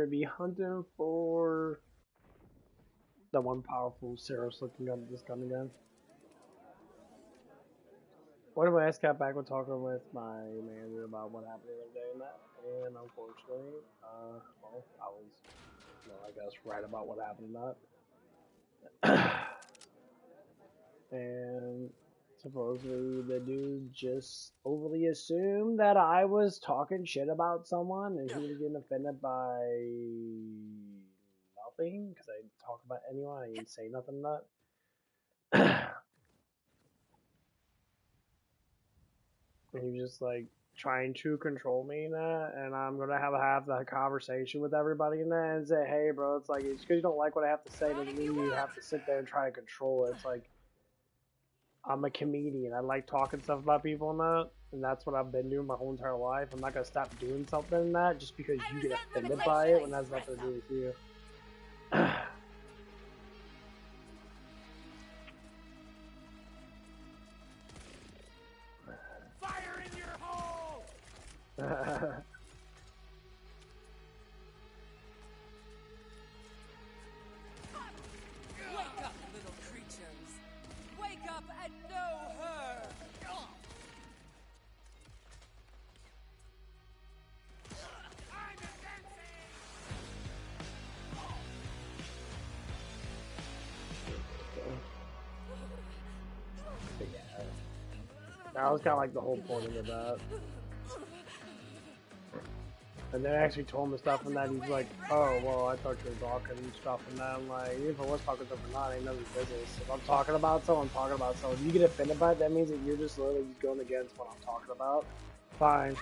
be hunting for the one powerful Ceros looking gun, this gun again. One of my ass got back with talking with my manager about what happened the other day and that, and unfortunately, well, I was, I guess right about what happened in that. And supposedly the dude just overly assumed that I was talking shit about someone and he was getting offended by nothing because I didn't talk about anyone. I didn't say nothing to that. And he was just like trying to control me in that, and I'm gonna have that conversation with everybody in that and say, hey, bro, it's like it's because you don't like what I have to say doesn't mean you have to sit there and try to control it. It's like I'm a comedian. I like talking stuff about people and that, and that's what I've been doing my whole entire life. I'm not gonna stop doing something in that just because you get offended by it when that's nothing to do with you. Fire in your hole! Wake up, little creatures! Wake up and know her! I'm advancing! Yeah. That was kind of like the whole point of that. And then I actually told him the stuff and that he's like, oh, well, I thought you were talking and stuff and that. I'm like, if I was talking stuff or not, ain't nobody's business. If I'm talking about someone, I'm talking about someone. If you get offended by it, that means that you're just literally going against what I'm talking about. Fine.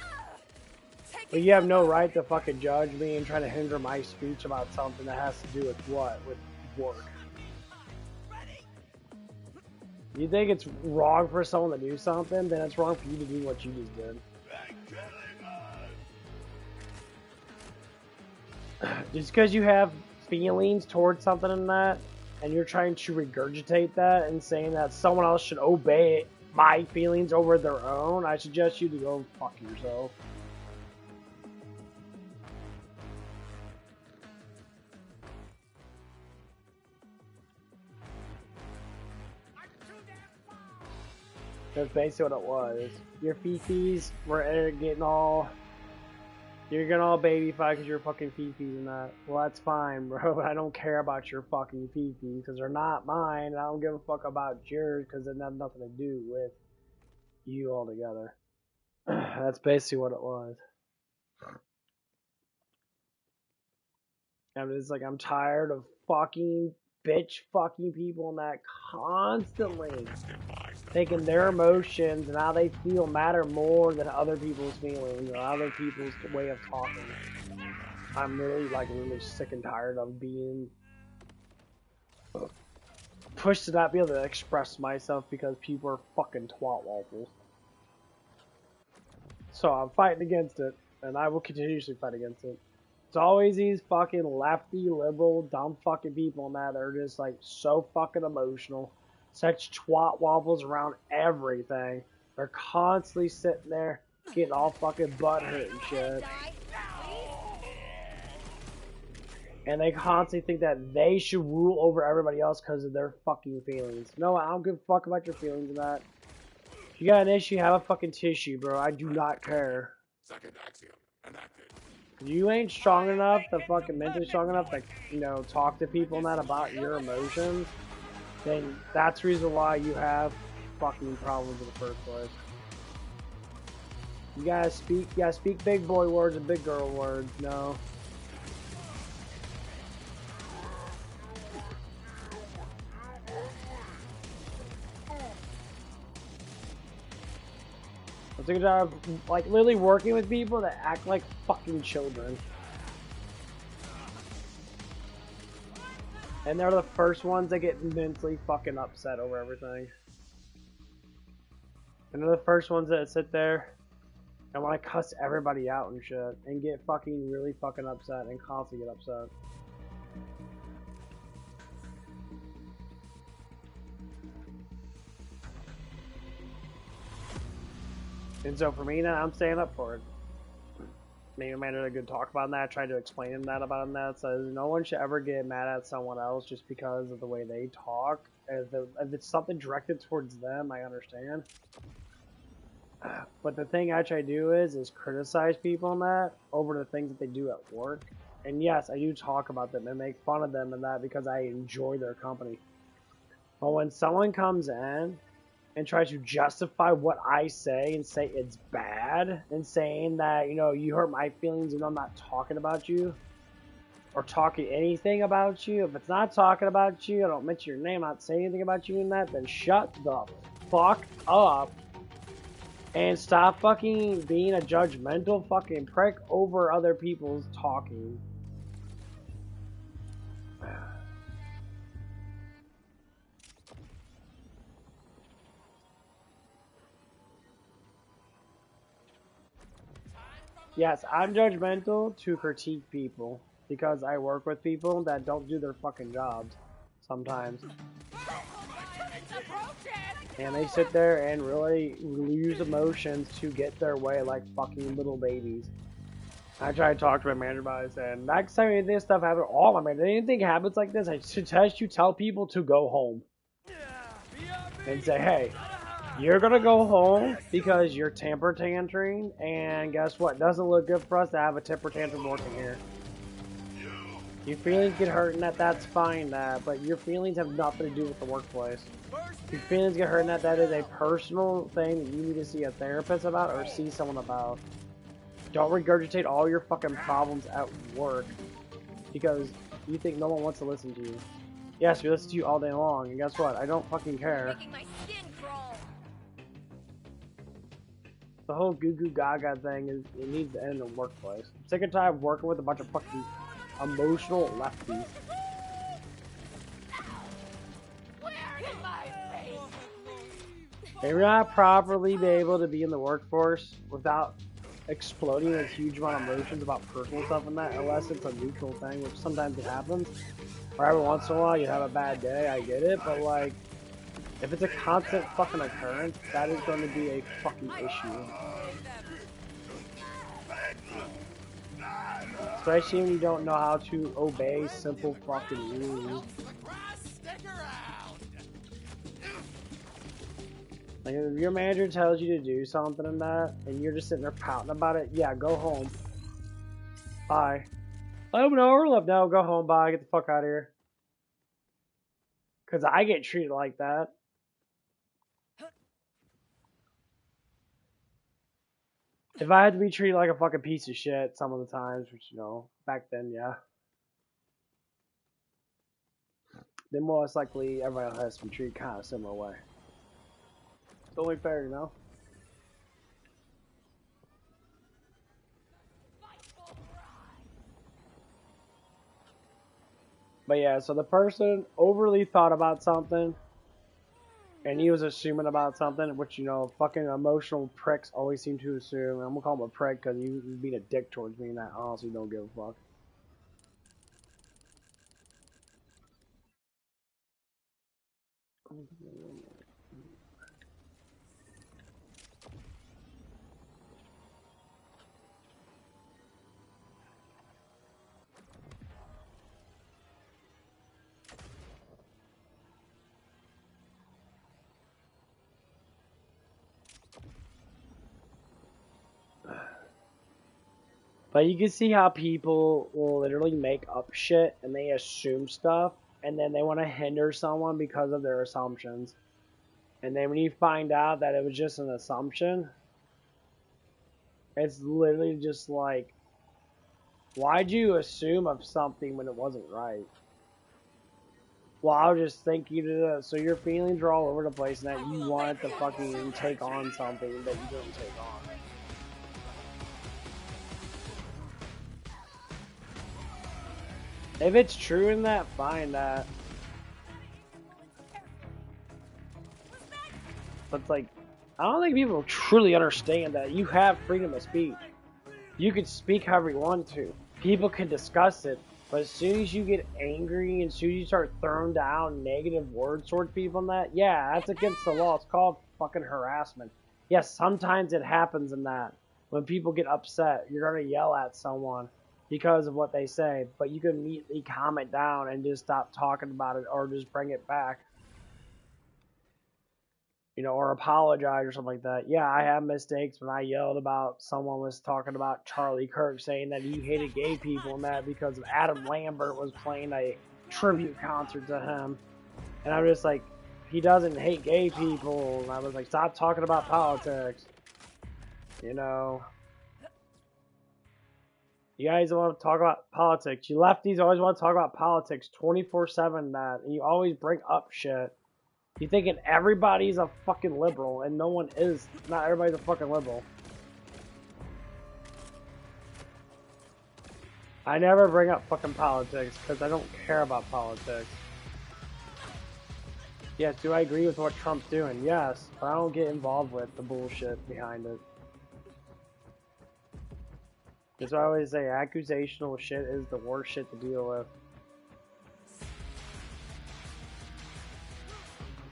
But you have no right to fucking judge me and try to hinder my speech about something that has to do with what? With work. You think it's wrong for someone to do something, then it's wrong for you to do what you just did. Just because you have feelings towards something in that, and you're trying to regurgitate that and saying that someone else should obey my feelings over their own, I suggest you to go fuck yourself. That's basically what it was. Your fifis were getting all... You're getting all baby fight because you're fucking fifis and that. Well, that's fine, bro. I don't care about your fucking fifis because they're not mine. And I don't give a fuck about yours because it has nothing to do with you altogether. That's basically what it was. And it's like I'm tired of fucking bitch fucking people and that constantly taking their emotions and how they feel matter more than other people's feelings or other people's way of talking. I'm really sick and tired of being pushed to not be able to express myself because people are fucking twat waffles. So I'm fighting against it, and I will continuously fight against it. It's always these fucking lefty, liberal, dumb fucking people and that are just like so fucking emotional. Such twat waffles around everything. They're constantly sitting there getting all fucking butthurt and shit. And they constantly think that they should rule over everybody else because of their fucking feelings. No, I don't give a fuck about your feelings and that. If you got an issue, have a fucking tissue, bro. I do not care. Second axiom, enacted. You ain't strong enough, to fucking mentally strong enough to, talk to people and that about your emotions, then that's the reason why you have fucking problems in the first place. You gotta speak big boy words and big girl words, no. It's a good job of, literally working with people that act like fucking children. And they're the first ones that get mentally fucking upset over everything. And they're the first ones that sit there and want to cuss everybody out and shit. And get fucking really fucking upset and constantly get upset. And so for me now, I'm staying up for it. me and Amanda had a good talk about that. I tried to explain him that about him that. So no one should ever get mad at someone else just because of the way they talk. If it's something directed towards them, I understand. But the thing I try to do is criticize people on that over the things that they do at work. And yes, I do talk about them and make fun of them and that because I enjoy their company. But when someone comes in and tries to justify what I say and say it's bad and saying that, you know, you hurt my feelings and I'm not talking about you or talking anything about you. If it's not talking about you, I don't mention your name, not saying anything about you in that, then shut the fuck up and stop fucking being a judgmental fucking prick over other people's talking. Yes, I'm judgmental to critique people because I work with people that don't do their fucking jobs sometimes. And they sit there and really use emotions to get their way like fucking little babies. I try to talk to my manager about it and next time this stuff happens, all my manager, anything happens like this, I suggest you tell people to go home. And say, hey, you're gonna go home because you're temper tantrum, and guess what? It doesn't look good for us to have a temper tantrum working here. Your feelings get hurt and that's fine, but your feelings have nothing to do with the workplace. Your feelings get hurt and that is a personal thing that you need to see a therapist about or see someone about. Don't regurgitate all your fucking problems at work because you think no one wants to listen to you. Yes, we listen to you all day long, and guess what? I don't fucking care. Making my skin crawl. The whole goo goo gaga thing it needs to end in the workplace. I'm sick and tired of working with a bunch of fucking emotional lefties. They are not properly be able to be in the workforce without exploding with huge amount of emotions about personal stuff and that, unless it's a neutral thing, which sometimes it happens. Or every once in a while you have a bad day, I get it, but like, if it's a constant fucking occurrence, that is going to be a fucking issue. Especially when you don't know how to obey simple fucking rules. Like, if your manager tells you to do something and that, and you're just sitting there pouting about it, yeah, go home. Bye. I have an hour left now, go home, bye, get the fuck out of here. Because I get treated like that. If I had to be treated like a fucking piece of shit some of the times, which, you know, back then, yeah. Then most likely everybody else has to be treated kind of a similar way. It's only fair, you know? But yeah, so the person overly thought about something, and he was assuming about something, which, you know, fucking emotional pricks always seem to assume. I'm gonna call him a prick because he was being a dick towards me, and I honestly don't give a fuck. But you can see how people will literally make up shit and they assume stuff, and then they want to hinder someone because of their assumptions. And then when you find out that it was just an assumption, it's literally just like, why'd you assume of something when it wasn't right? Well, I was just thinking it. So your feelings were all over the place and that you wanted to fucking take on something that you didn't take on. If it's true in that, fine that. But it's like, I don't think people truly understand that you have freedom of speech. You can speak however you want to. People can discuss it. But as soon as you get angry and as soon as you start throwing down negative words towards people and that, yeah, that's against the law. It's called fucking harassment. Yes, sometimes it happens in that. when people get upset, you're going to yell at someone because of what they say, but you can immediately calm it down and just stop talking about it or just bring it back. You know, or apologize or something like that. Yeah, I have mistakes when I yelled about someone was talking about Charlie Kirk saying that he hated gay people and that because of Adam Lambert was playing a tribute concert to him. And I'm just like, he doesn't hate gay people. And I was like, stop talking about politics. You know, you guys want to talk about politics. You lefties always want to talk about politics 24/7 that, and you always bring up shit. You thinking everybody's a fucking liberal, and no one is. Not everybody's a fucking liberal. I never bring up fucking politics because I don't care about politics. Yes, do I agree with what Trump's doing? Yes, but I don't get involved with the bullshit behind it. That's why I always say accusational shit is the worst shit to deal with.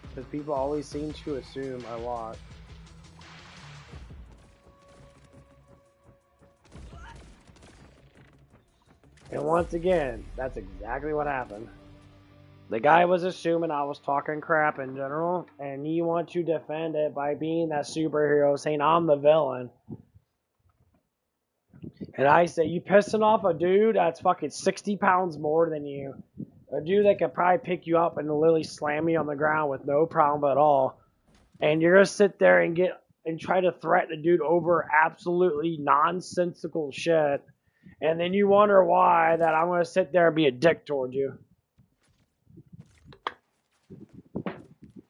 Because people always seem to assume a lot. And once again, that's exactly what happened. The guy was assuming I was talking crap in general, and you want to defend it by being that superhero, saying I'm the villain. And I say, you pissing off a dude that's fucking 60 pounds more than you. A dude that could probably pick you up and literally slam you on the ground with no problem at all. And you're going to sit there and try to threaten a dude over absolutely nonsensical shit. And then you wonder why that I'm going to sit there and be a dick toward you.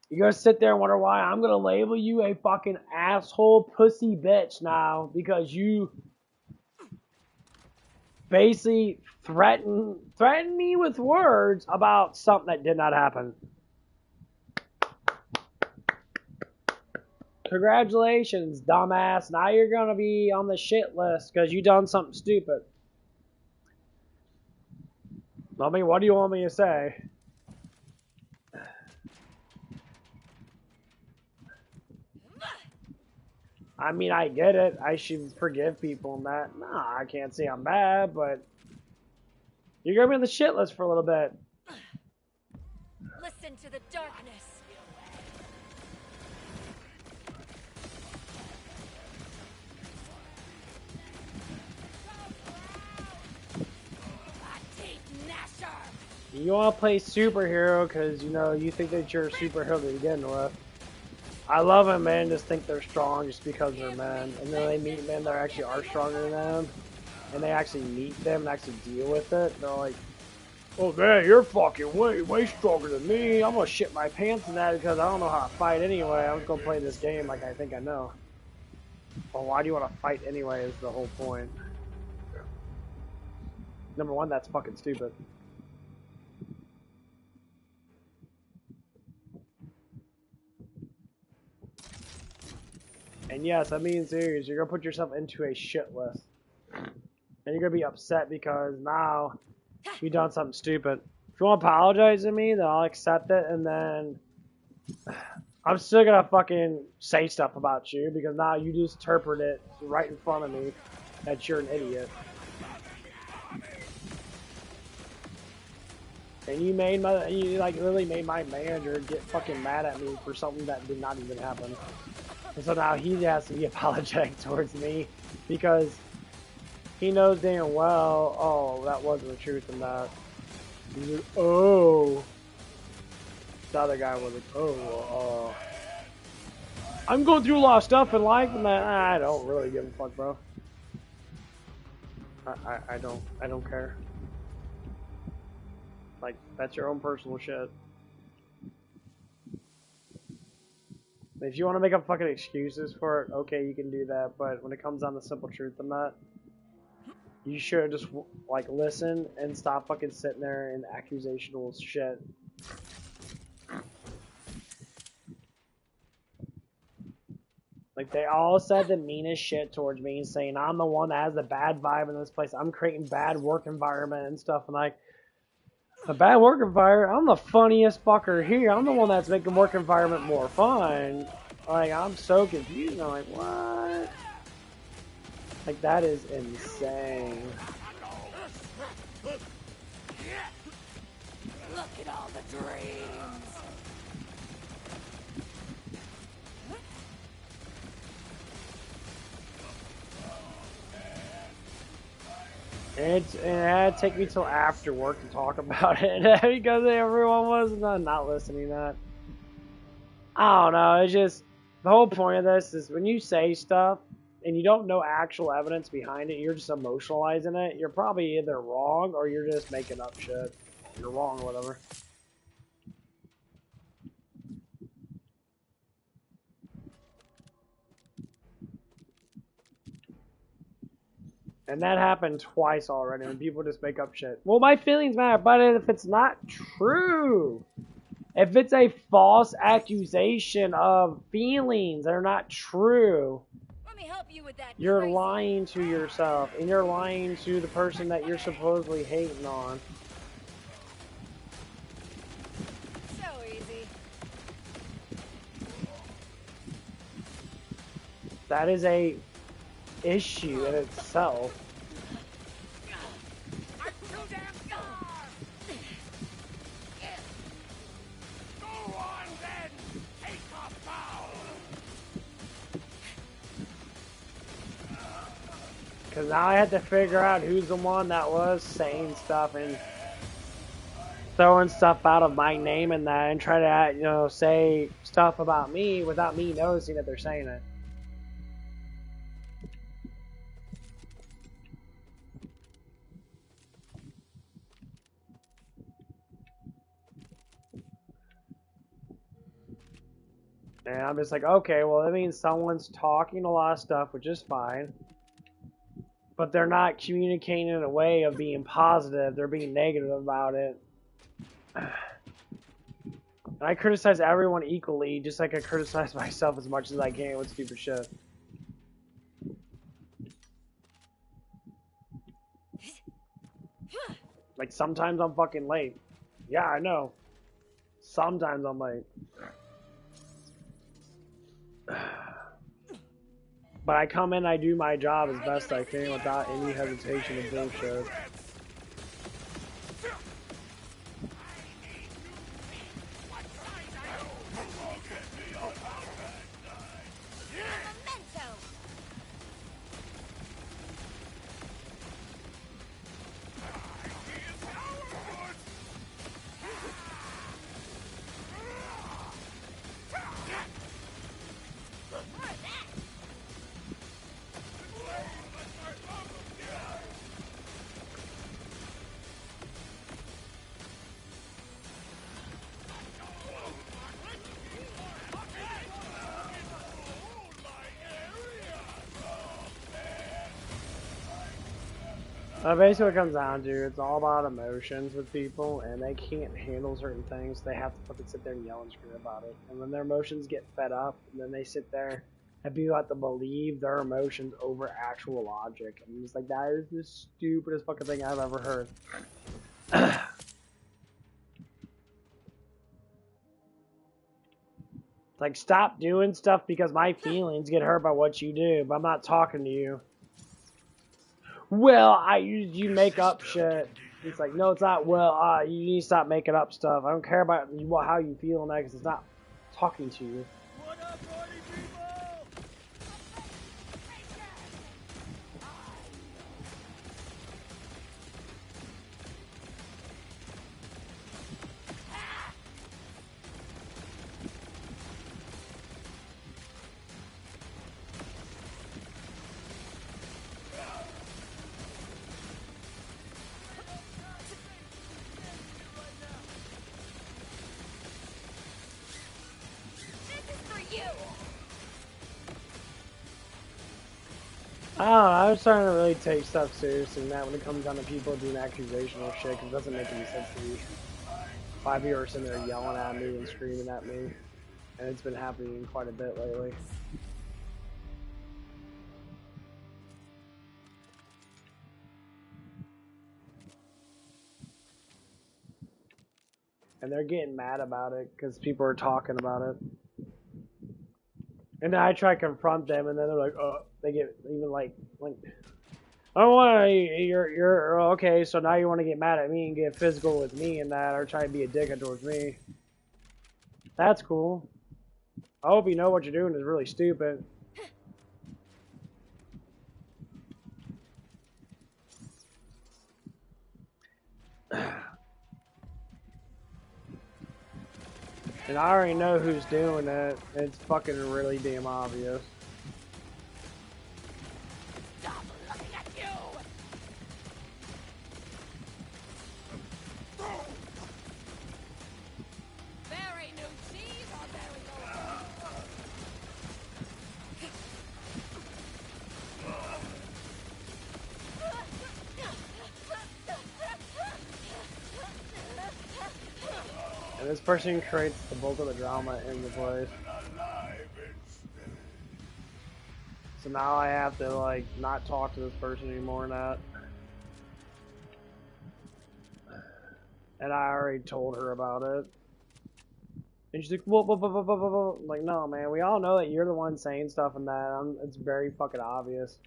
You're going to sit there and wonder why I'm going to label you a fucking asshole pussy bitch now because you basically threaten me with words about something that did not happen. Congratulations, dumbass. Now you're going to be on the shit list because you done something stupid. I mean, what do you want me to say? I mean, I get it. I should forgive people and that. Nah, I can't say I'm bad, but you're going to be on the shit list for a little bit. Listen to the darkness. You want to play superhero because, you know, you think that you're a superhero to begin with. I love when men just think they're strong just because they're men. And then they meet men that actually are stronger than them. And they actually meet them and actually deal with it. They're like, oh man, you're fucking way stronger than me. I'm going to shit my pants in that because I don't know how to fight anyway. I'm just going to play this game like I think I know. Well, why do you want to fight anyway is the whole point. Number one, that's fucking stupid. And yes, I'm being serious. You're going to put yourself into a shit list. And you're going to be upset because now you done something stupid. If you want to apologize to me, then I'll accept it. And then I'm still going to fucking say stuff about you because now you just interpret it right in front of me that you're an idiot. And you really made my manager get fucking mad at me for something that did not even happen. And so now he has to be apologetic towards me because he knows damn well, oh, that wasn't the truth in that. He's like, oh. The other guy was like, oh, I'm going through a lot of stuff in life and that, I don't really give a fuck, bro. I don't care. Like, that's your own personal shit. If you want to make up fucking excuses for it, okay, you can do that. But when it comes down to simple truth and that, you should just, like, listen and stop fucking sitting there in accusational shit. Like, they all said the meanest shit towards me, saying I'm the one that has the bad vibe in this place. I'm creating bad work environment and stuff. And, like, a bad work environment? I'm the funniest fucker here. I'm the one that's making work environment more fun. Like, I'm so confused. I'm like, what? Like, that is insane. Look at all the dreams. And it had to take me till after work to talk about it because everyone was not listening to that. I don't know. It's just the whole point of this is when you say stuff and you don't know actual evidence behind it, you're just emotionalizing it. You're probably either wrong or you're just making up shit. You're wrong or whatever. And that happened twice already when people just make up shit. Well, my feelings matter, but if it's not true, if it's a false accusation of feelings that are not true, Let me help you with that. you're crazy. lying to yourself and you're lying to the person that you're supposedly hating on. So easy. That is a issue in itself. I'm too damn far! Go on then! Take a bow! Because now I had to figure out who's the one that was saying stuff and throwing stuff out of my name and that and try to, you know, say stuff about me without me noticing that they're saying it. And I'm just like, okay, well, that means someone's talking a lot of stuff, which is fine. But they're not communicating in a way of being positive. They're being negative about it. And I criticize everyone equally, just like I criticize myself as much as I can with stupid shit. Like, sometimes I'm fucking late. Yeah, I know. Sometimes I'm late. But I come in, I do my job as best I can without any hesitation of bullshit. Memento. Basically what it comes down to, it's all about emotions with people, and they can't handle certain things. They have to fucking sit there and yell and scream about it. And when their emotions get fed up, and then they sit there, and people have to believe their emotions over actual logic. And it's like, that is the stupidest fucking thing I've ever heard. Like, stop doing stuff because my feelings get hurt by what you do, but I'm not talking to you. Well, you make up shit. It's like, no, it's not. Well, you need to stop making up stuff. I don't care about how you feel in that because it's not talking to you. What up, party people? This is for you. I don't know. I was trying to really take stuff seriously and that when it comes down to people doing accusational shit because it doesn't make any sense to me. 5 people are sitting there yelling at me and screaming at me, and it's been happening quite a bit lately. And they're getting mad about it because people are talking about it. And then I try to confront them, and then they're like, oh, they get even like, oh, why you're okay. So now you want to get mad at me and get physical with me and that, or try to be a dick towards me. That's cool. I hope you know what you're doing is really stupid. And I already know who's doing it. It's fucking really damn obvious. Stop looking at you! Very new cheese or very old? And this person creates the bulk of the drama in the place. So now I have to like not talk to this person anymore and that. And I already told her about it. And she's like, whoa, whoa, whoa, whoa, whoa, whoa, whoa. Like, no, man, we all know that you're the one saying stuff and that. It's very fucking obvious.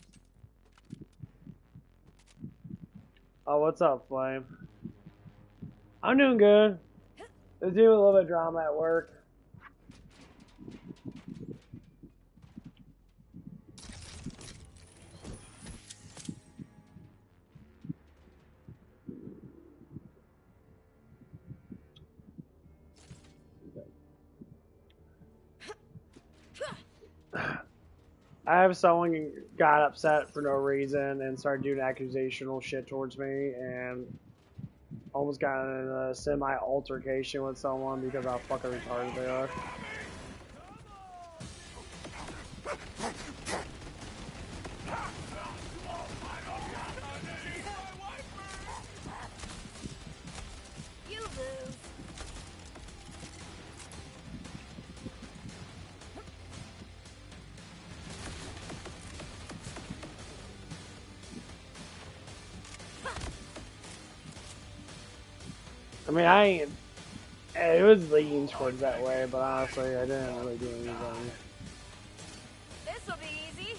Oh, what's up, Flame? I'm doing good. There's doing a little bit of drama at work. I have someone got upset for no reason and started doing accusational shit towards me and almost got in a semi-altercation with someone because how fucking retarded they are. You lose. I mean, I ain't. It was leaning towards that way, but honestly, I didn't really do anything. This'll be easy.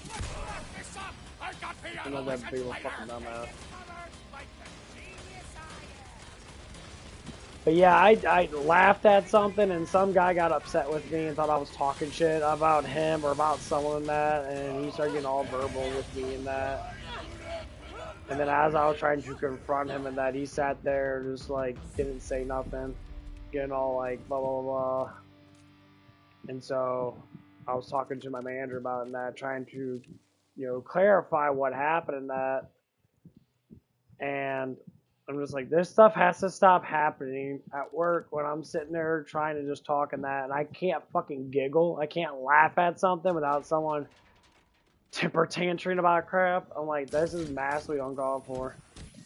This up! I got the I'm not that big of a fucking dumbass. like the genius I am. But yeah, I laughed at something, and some guy got upset with me and thought I was talking shit about him or about someone in that, and he started getting all verbal with me and that. And then as I was trying to confront him and that, he sat there just like didn't say nothing, getting all like blah blah blah. And so I was talking to my manager about it and that, trying to, clarify what happened in that. And I'm just like, this stuff has to stop happening at work when I'm sitting there trying to just talk and that, and I can't fucking giggle. I can't laugh at something without someone temper tantrum about crap. I'm like, this is massively uncalled for.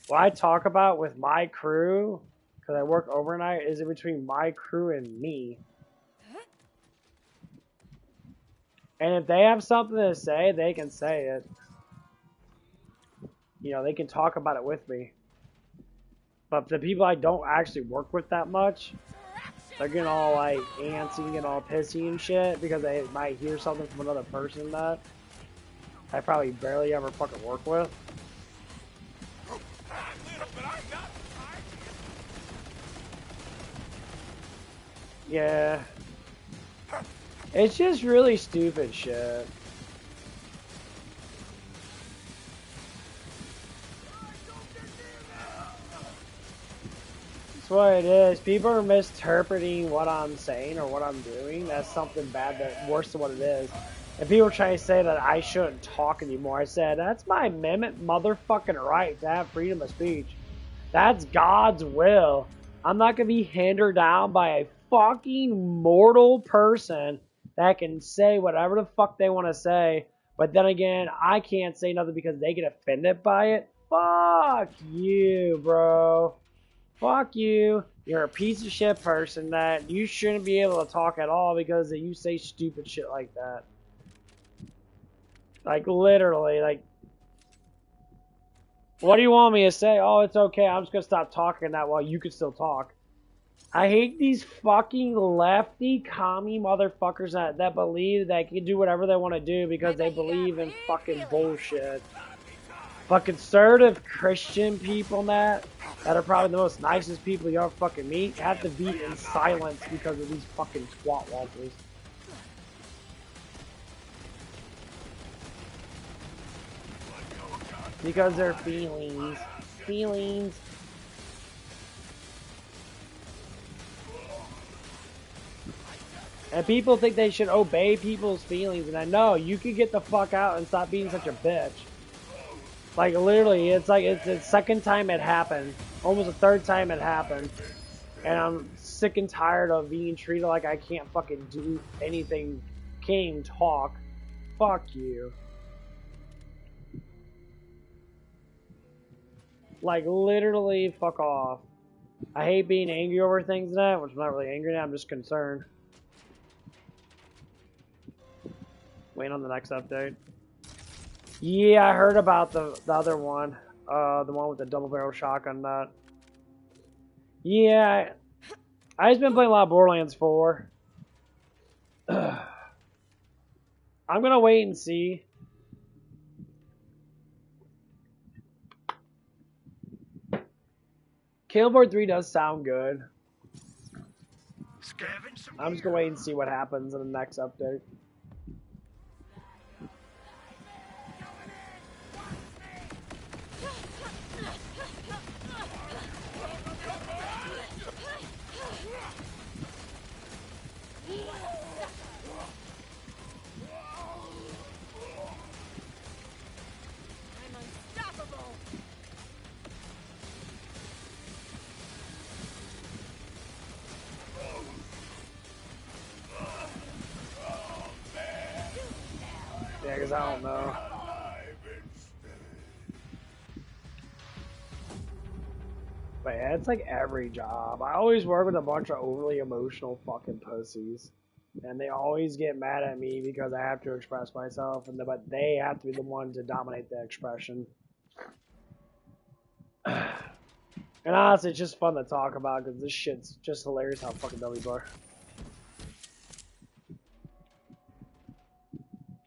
What I talk about with my crew, because I work overnight, is in between my crew and me. And if they have something to say, they can say it. They can talk about it with me. But the people I don't actually work with that much, they're getting all like antsy, getting all pissy and shit because they might hear something from another person that I probably barely ever fucking work with. Yeah. It's just really stupid shit. That's what it is. People are misinterpreting what I'm saying or what I'm doing as something bad, that worse than what it is. And people are trying to say that I shouldn't talk anymore. I said, that's my amendment motherfucking right to have freedom of speech. That's God's will. I'm not going to be hindered down by a fucking mortal person that can say whatever the fuck they want to say. But then again, I can't say nothing because they get offended by it. Fuck you, bro. Fuck you. You're a piece of shit person that you shouldn't be able to talk at all because you say stupid shit like that. Like, literally, like, what do you want me to say? Oh, it's okay. I'm just going to stop talking that while you can still talk. I hate these fucking lefty commie motherfuckers that believe they can do whatever they want to do because they believe in fucking bullshit. Fucking conservative Christian people that are probably the most nicest people you ever fucking meet have to be in silence because of these fucking twat walkers. Because they're feelings. Feelings. And people think they should obey people's feelings, and I know you could get the fuck out and stop being such a bitch. Like literally, it's like it's the second time it happened, almost the third time it happened, and I'm sick and tired of being treated like I can't fucking do anything. Can't even talk. Fuck you. Like literally, fuck off. I hate being angry over things now, which I'm not really angry now. I'm just concerned. Waiting on the next update. Yeah, I heard about the other one. The one with the double barrel shotgun nut. Yeah, I just been playing a lot of Borderlands 4. I'm gonna wait and see. Killboard 3 does sound good. I'm just gonna wait and see what happens in the next update. Yeah, because I don't know. But yeah, it's like every job. I always work with a bunch of overly emotional fucking pussies. And they always get mad at me because I have to express myself, but they have to be the one to dominate the expression. And honestly, it's just fun to talk about because this shit's just hilarious how fucking dumb people are.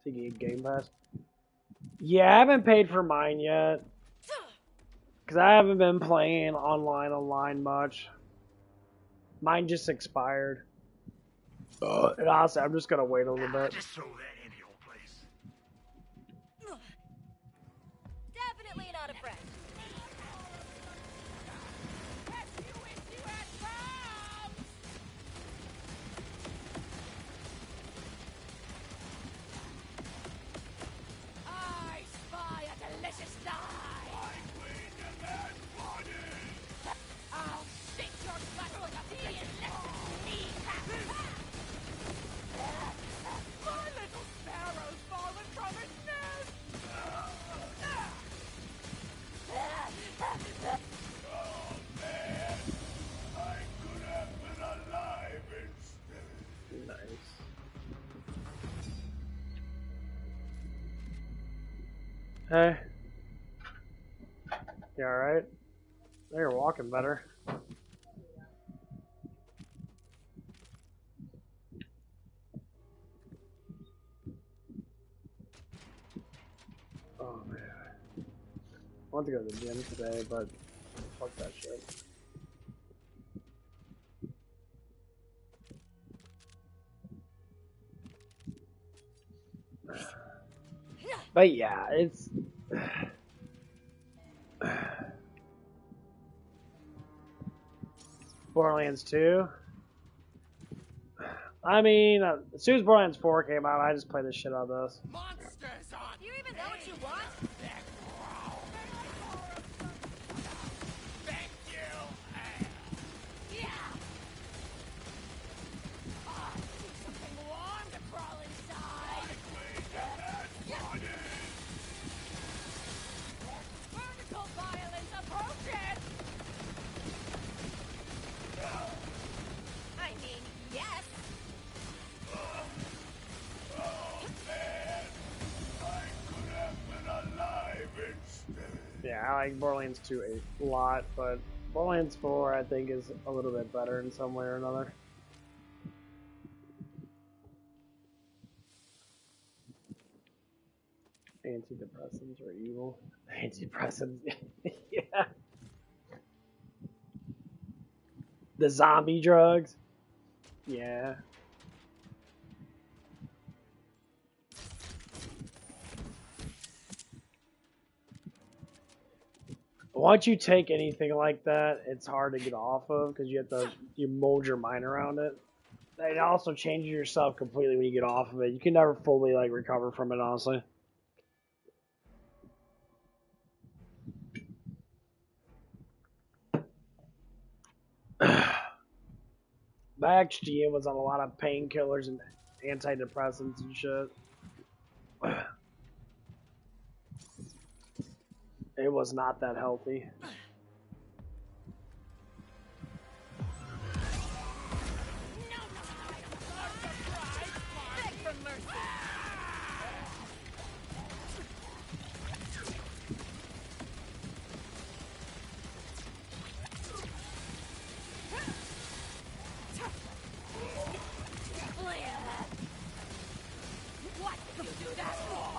Thinking Game Pass? Yeah, I haven't paid for mine yet. Because I haven't been playing online much. Mine just expired. And honestly, I'm just gonna wait a little bit. Just throw that in the old place. Definitely not a friend. I spy a delicious lie. I'll shake your butt with a pea and kneecap. My little sparrow's fallen from its nest. Nice. Hey. You alright? Now you're walking better. Oh man. I want to go to the gym today, but fuck that shit. But yeah, it's Borderlands 2. I mean, as soon as Borderlands 4 came out, I just played the shit out of this. Monsters on. Do you even know what you want? Thank you. Yeah. I see something warm to crawl inside. Vertical violence approaches. I mean, yes. Yeah, I like Borderlands 2 a lot, but Borderlands 4, I think, is a little bit better in some way or another. Antidepressants are evil. Antidepressants, yeah. The zombie drugs, yeah. Once you take anything like that, it's hard to get off of because you mold your mind around it. It also changes yourself completely when you get off of it. You can never fully like recover from it, honestly. My ex-GM was on a lot of painkillers and antidepressants and shit. It was not that healthy. Beg for mercy. What did you do that for?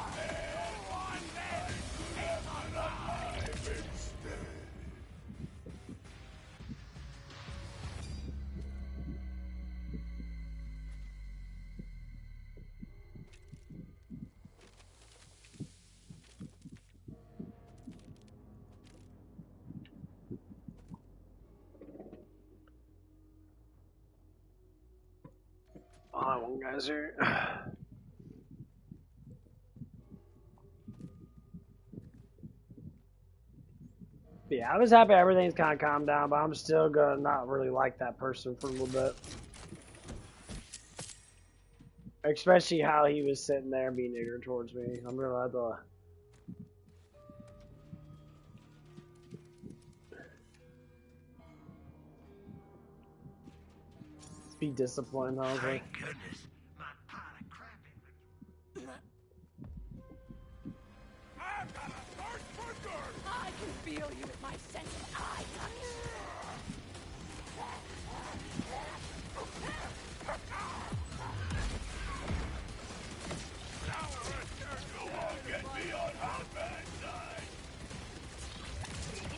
Oh, one guy's here. Yeah, I was happy everything's kind of calmed down, but I'm still gonna not really like that person for a little bit. Especially how he was sitting there being ignorant towards me. I'm gonna have to be disciplined, honestly. Thank goodness. My pot of crap in I can feel you with my sense of eye touch.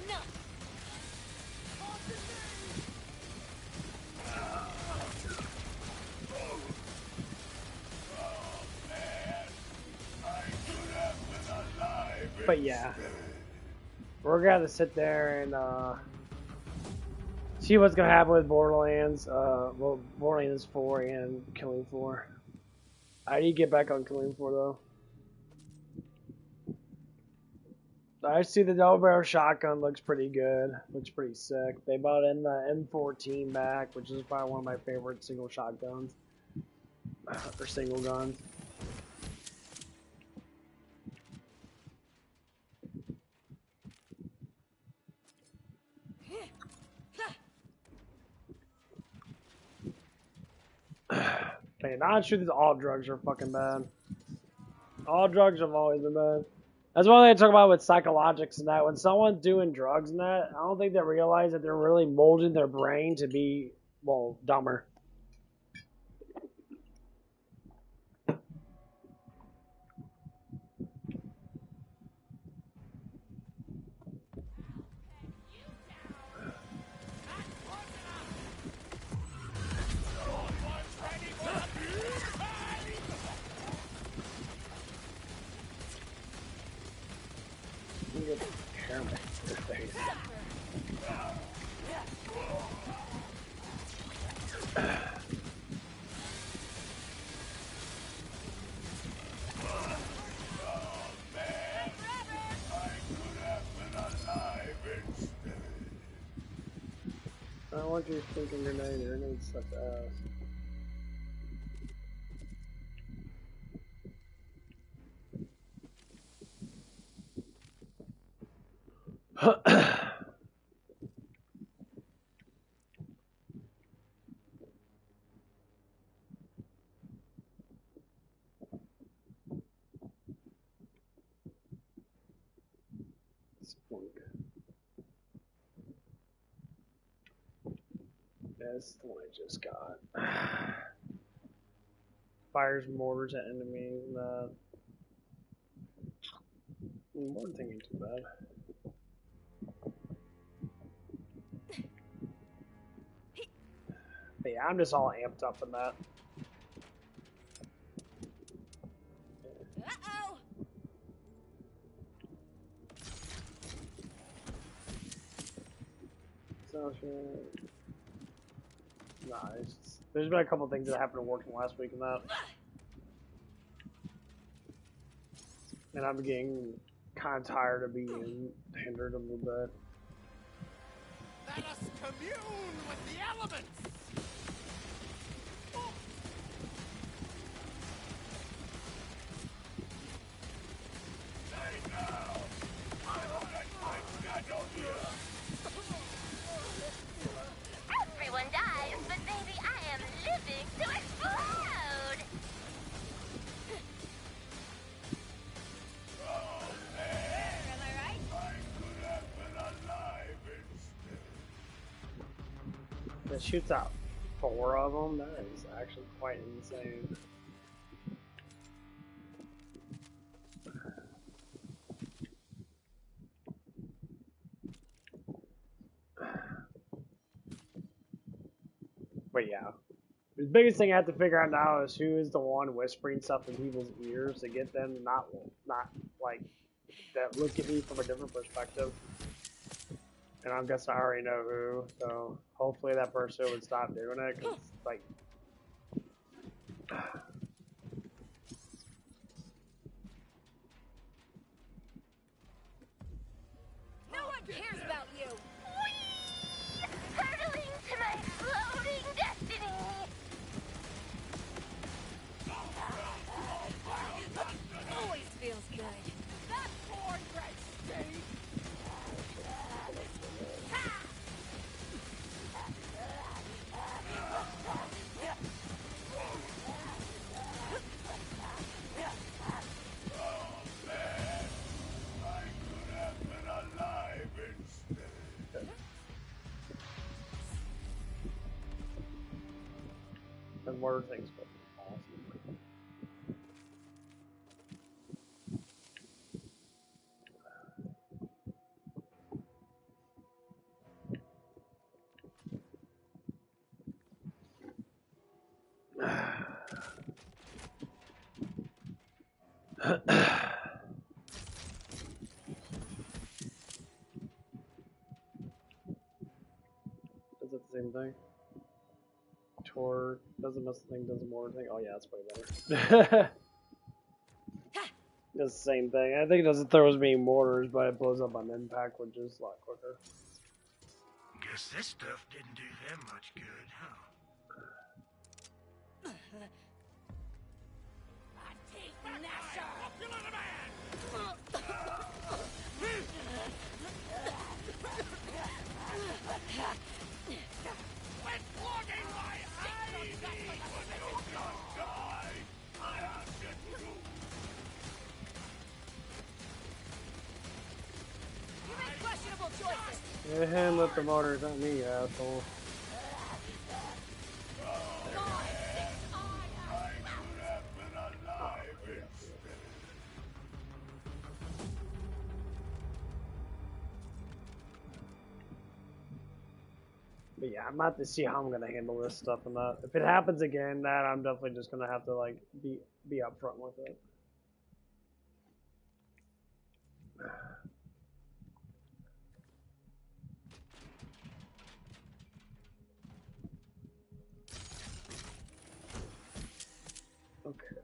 Enough. But yeah, we're gonna have to sit there and see what's gonna happen with Borderlands. Well, Borderlands 4 and Killing Floor. I need to get back on Killing Floor though. I see the double barrel shotgun looks pretty good. Looks pretty sick. They brought in the M14 back, which is probably one of my favorite single shotguns or single guns. Okay, not sure that all drugs are fucking bad. All drugs have always been bad. That's one thing I talk about with psychologics and that. When someone's doing drugs and that, I don't think they realize that they're really molding their brain to be, well, dumber. You get caramel in your face. I don't want your stinking grenade. Your grenade sucks ass. Spunk. it's the one I just got. Fires mortars at enemies. Mortar thing ain't too bad. But yeah, I'm just all amped up in that. Uh-oh! So nice. There's been a couple things that happened working last week in that. And I'm getting kind of tired of being hindered a little bit. Let us commune with the elements! Stay down! I will get my schedule here! Everyone dies, but maybe I am living to explode! Am I right? I could have been alive instead. It shoots out 4 of them. That is actually quite insane. But yeah, the biggest thing I have to figure out now is who is the one whispering stuff in people's ears to get them to not like that look at me from a different perspective. And I guess I already know who, so hopefully that person would stop doing it, cause like. No one cares about you! Whee! Hurtling to my floating destiny! Always feels good. That cornbread steak! I could have been alive instead. And more things, but awesome. Is it the same thing? Tor doesn't miss the thing, does a mortar thing. Oh yeah, that's way better. Does the same thing. I think it doesn't throw as many mortars, but it blows up on impact, which is a lot quicker. Guess this stuff didn't do them much good, huh? Quit plugging my eyes! You make questionable choices! And let the mortars on me, asshole. But yeah, I'm about to see how I'm gonna handle this stuff and that. If it happens again, that I'm definitely just gonna have to like be upfront with it. Okay.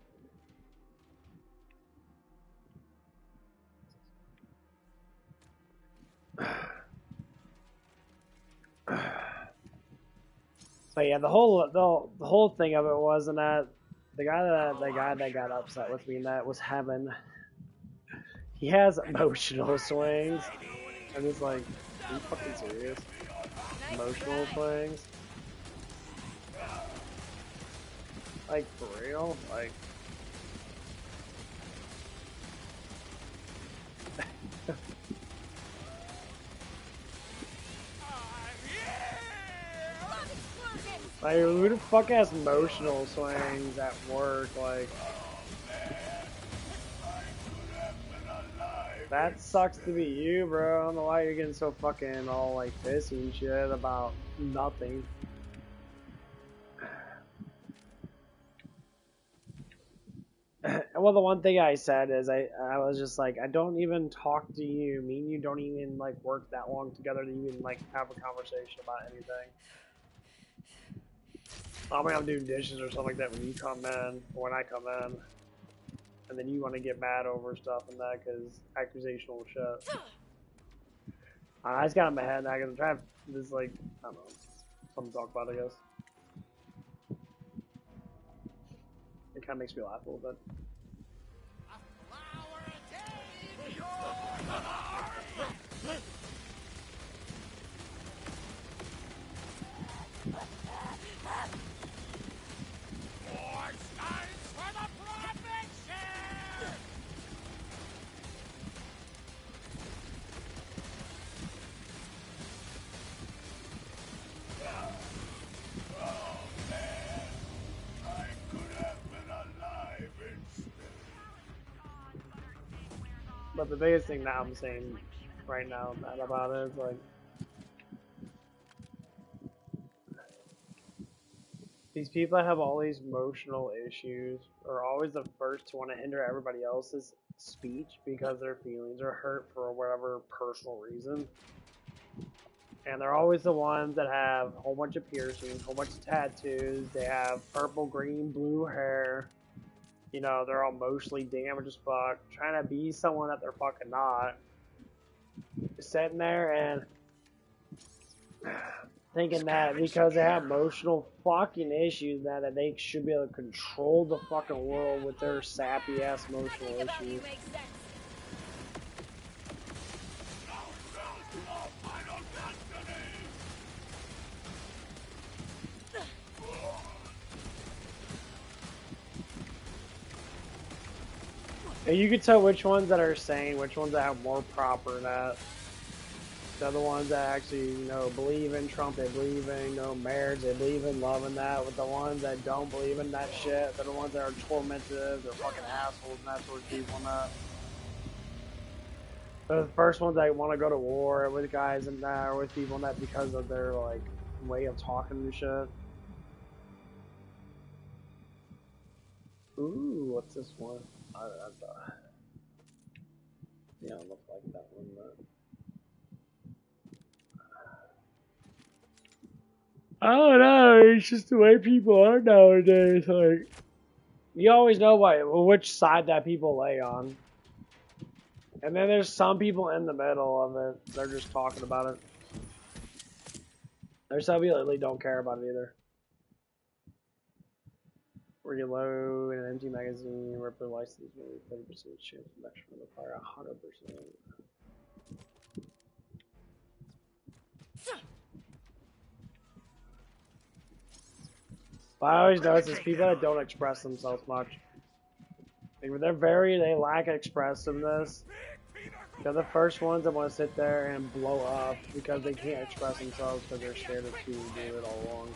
But yeah, the whole thing of it wasn't that the guy that got upset with me and that was Heaven. He has emotional swings, and it's like, are you fucking serious? Emotional swings? Like for real? Like. Like, who the fuck has emotional swings at work? Like, that sucks to be you, bro. I don't know why you're getting so fucking all like pissy and shit about nothing. Well, the one thing I said is I was just like, I don't even talk to you. Me and you don't even like work that long together to even like have a conversation about anything. I mean, I'm doing dishes or something like that when you come in, or when I come in, and then you want to get mad over stuff and that because accusational shit. I just got in my head and I gotta try this like, I don't know, something to talk about, I guess. It kind of makes me laugh a little bit. But the biggest thing that I'm saying right now about it is like, these people that have all these emotional issues are always the first to want to hinder everybody else's speech because their feelings are hurt for whatever personal reason. And they're always the ones that have a whole bunch of piercings, a whole bunch of tattoos, they have purple, green, blue hair. You know, they're all emotionally damaged as fuck, trying to be someone that they're fucking not. Sitting there and thinking that because they have emotional fucking issues that they should be able to control the fucking world with their sappy ass emotional issues. And you can tell which ones that are sane, which ones that have more proper that. They're the ones that actually, you know, believe in Trump, they believe in, you know, marriage, they believe in love and that. With the ones that don't believe in that shit, they're the ones that are tormented, they're fucking assholes and that sort of people and that. They're the first ones that want to go to war with guys and that, or with people and that because of their, like, way of talking and shit. Ooh, what's this one? Yeah, it looks like that one, but... I don't know, it's just the way people are nowadays, like... You always know which side that people lay on. And then there's some people in the middle of it, they're just talking about it. There's some people that really don't care about it either. Reload an empty magazine, rip the license, maybe 30% chance of extra from the fire, 100%. But I always notice is people that don't express themselves much. Like, they lack expressiveness. They're the first ones that want to sit there and blow up because they can't express themselves because they're scared to do it all wrong.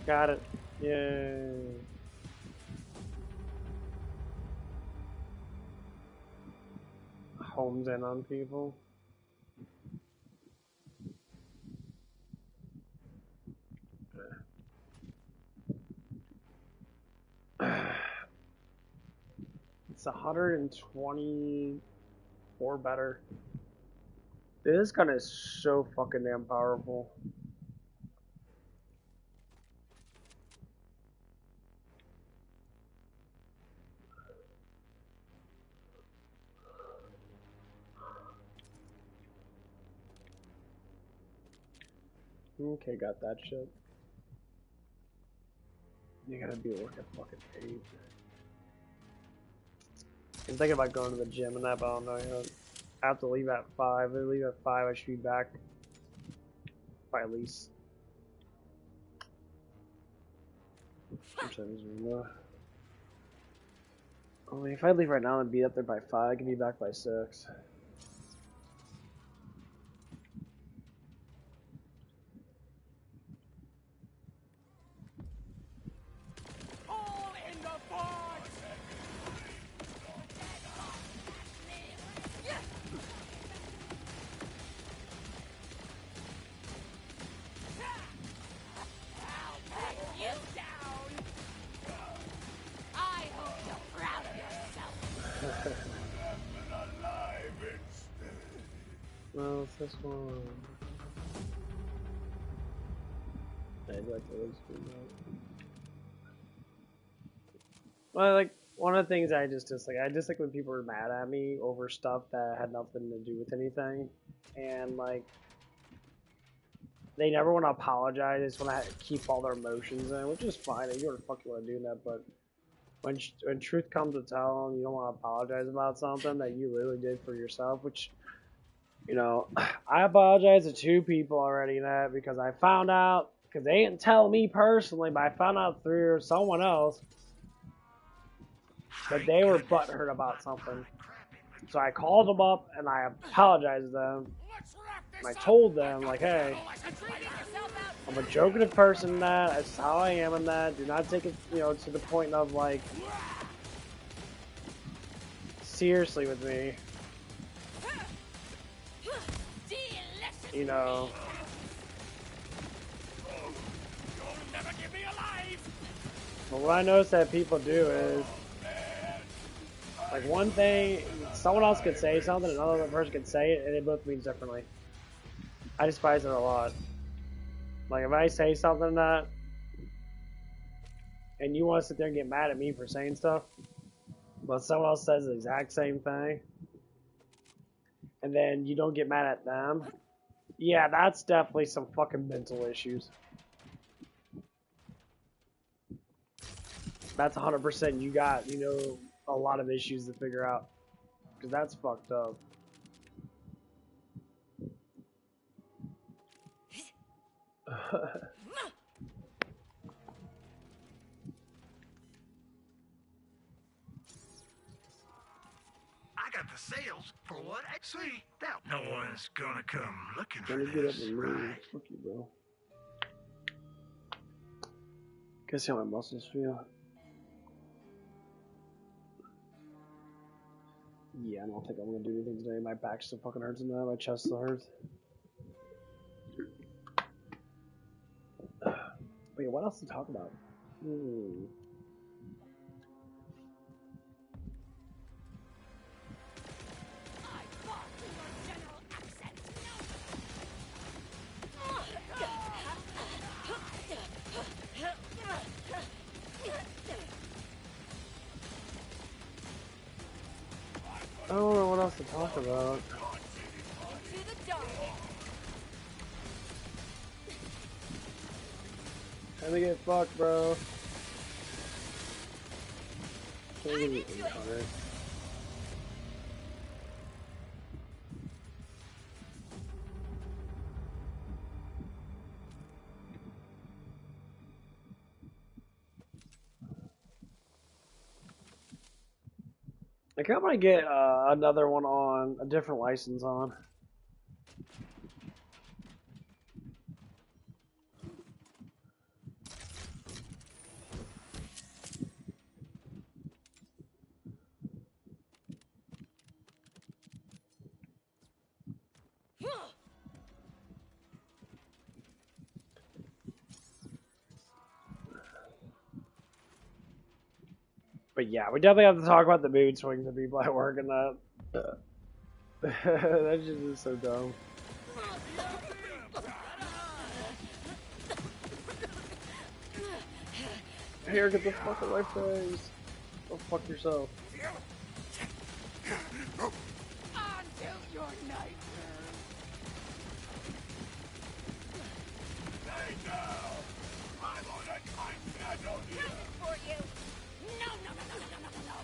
Got it. Yay. Homes in on people. It's 124 better. This gun is so fucking damn powerful. Okay, got that shit. You gotta be working at fucking 8. I'm thinking about going to the gym and that, but I don't know yet. I have to leave at 5. If I leave at 5, I should be back by at least I mean, if I leave right now and be up there by 5, I can be back by 6. All in the box! I'll peg you down! I hope you're proud of yourself! Well, it's this one. I'd like to lose that. Well, like, one of the things I just dislike when people are mad at me over stuff that had nothing to do with anything. And, like, they never want to apologize. They just want to keep all their emotions in, which is fine. You don't fucking want to do that, but when truth comes to tell, you don't want to apologize about something that you really did for yourself, which, you know, I apologize to 2 people already in that because I found out, because they didn't tell me personally, but I found out through someone else that they were butthurt about something. So I called them up and I apologized to them. And I told them, like, hey, I'm a joking person in that. That's how I am in that. Do not take it, you know, to the point of, like, seriously with me. You know. But what I notice that people do is, like, one thing, someone else could say something, another person could say it, and it both means differently. I despise it a lot. Like, if I say something that, and you want to sit there and get mad at me for saying stuff, but someone else says the exact same thing, and then you don't get mad at them, yeah, that's definitely some fucking mental issues. That's 100% you got, you know, a lot of issues to figure out. Because that's fucked up. I got the sales for what I see. That no one's gonna come looking for Let me get up this, and move. right? Fuck you, bro. Guess how my muscles feel. Yeah, I don't think I'm gonna do anything today. My back still fucking hurts now. My chest still hurts. Wait, what else to talk about? I don't know what else to talk about. Time to get fucked, bro. Can't give me 800. I kind of want to get another one on, a different license on. But yeah, we definitely have to talk about the mood swings of people at work and that. That just is so dumb. Here, get the fuck out of my face. Go fuck yourself. Until your night. For you. No, no, no, no, no, no, no, no.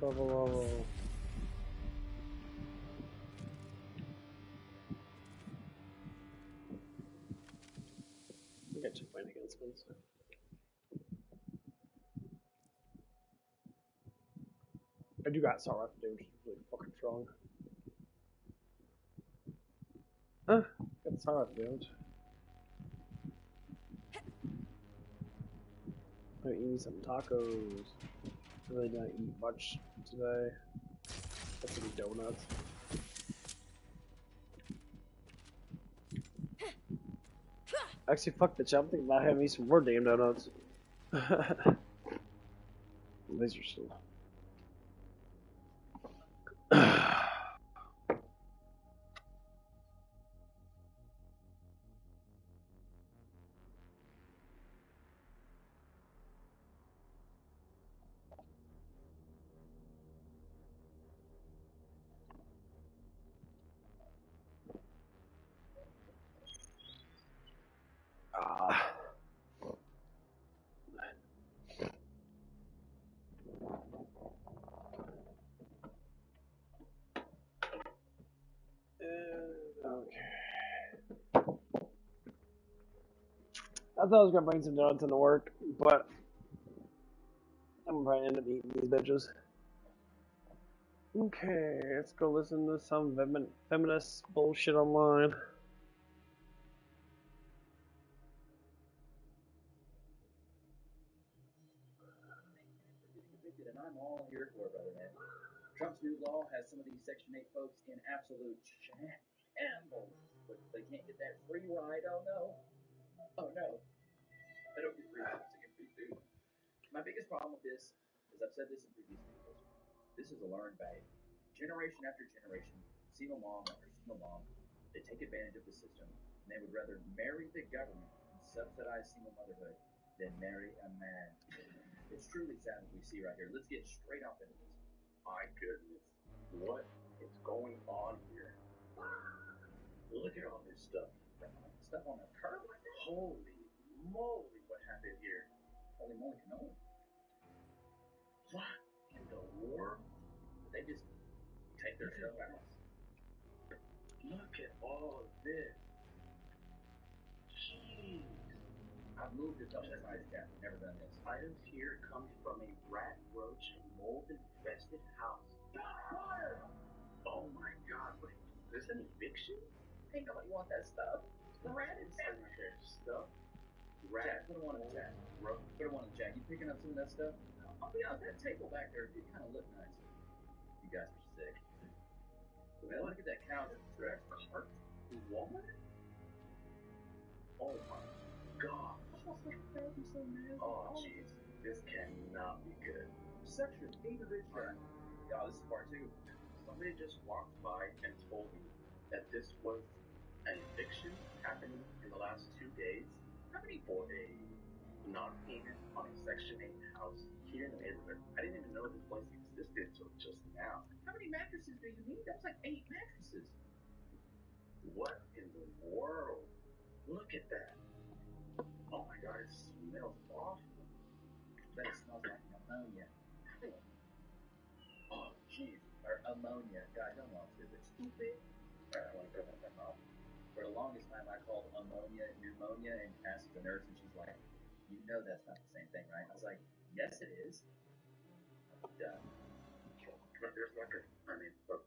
Level. I get 2 point against Spencer. I do got Sorrow to do, which is really fucking strong. Got Sorrow to do. I'm gonna eat some tacos. I really didn't eat much today. Got some donuts. Actually, fuck the I'm thinking about having me some more damn donuts. These are still. Okay. I thought I was gonna bring some donuts into work, but I'm gonna end up eating these bitches. Okay, let's go listen to some feminist bullshit online. And I'm all here for it, brother man. Trump's new law has some of these Section 8 folks in absolute shambles. But they can't get that free ride, oh no. Oh no. I don't get free rides to get free food. My biggest problem with this is I've said this in previous videos. This is a learned behavior. Generation after generation, single mom after single mom, they take advantage of the system, and they would rather marry the government and subsidize single motherhood than marry a man. It's truly sad what we see right here. Let's get straight up into this. My goodness, what is going on here? Look at all this stuff. Stuff on the curb like that? Holy moly, what happened here? Holy moly cannoli. What in the world? They just take their stuff out. Look at all of this. Jeez. I've moved a couple times, Cap. Never done this. Items here come from a rat, roach, and mold-infested house. Fire! Oh my God! Wait, is this an eviction? Ain't nobody want that stuff. The rat infested stuff. Rat. Put them on the chat. Put them on the chat. You picking up some of that stuff? I'll be honest. That table back there did kind of look nice. You guys are sick. Man, look at that cow that drags the cart. Walmart? Oh my God. Oh jeez. This cannot be good. Section 8 eviction. Yeah, this is part 2. Somebody just walked by and told me that this was an eviction happening in the last 2 days. How many for a non-payment on a Section 8 house here in the neighborhood? I didn't even know this place existed until just now. How many mattresses do you need? That was like 8 mattresses. What in the world? Look at that. Oh my God, it smells awful. But it smells like ammonia. Oh, jeez. Or ammonia. God, don't know. Stupid. Alright, I want to go back that mouth. For the longest time, I called ammonia pneumonia and asked the nurse, and she's like, you know that's not the same thing, right? I was like, yes, it is. Duh. But there's like a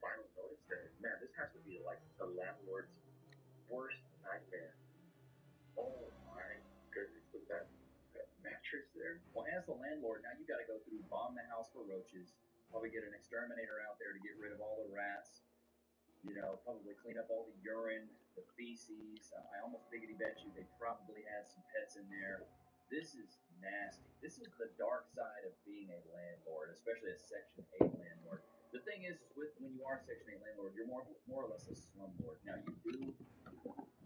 final notice there. Man, this has to be like the landlord's worst nightmare. Oh my goodness, with that mattress there. Well, as the landlord, now you got to go through bomb the house for roaches, probably get an exterminator out there to get rid of all the rats, you know, probably clean up all the urine, the feces. I almost biggity bet you they probably had some pets in there. This is nasty. This is the dark side of being a landlord, especially a Section 8 landlord. The thing is with when you are a Section 8 landlord, you're more or less a slumlord. Now, you do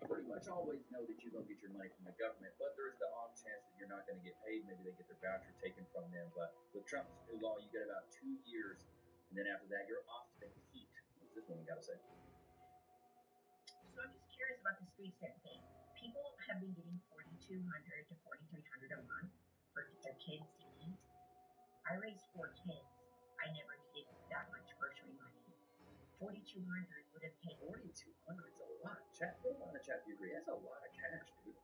pretty much always know that you're going to get your money from the government, but there is the odd chance that you're not going to get paid. Maybe they get their voucher taken from them. But with Trump's new law, you get about 2 years, and then after that, you're off to the heat. What's this one we got to say? So I'm just curious about this food stamp thing. People have been getting $4,200 to $4,300 a month for their kids to eat. I raised 4 kids. I never needed that much grocery money. 4,200 would have paid. 4,200 is a lot. Chat, put on the chat. You agree? That's a lot of cash, dude.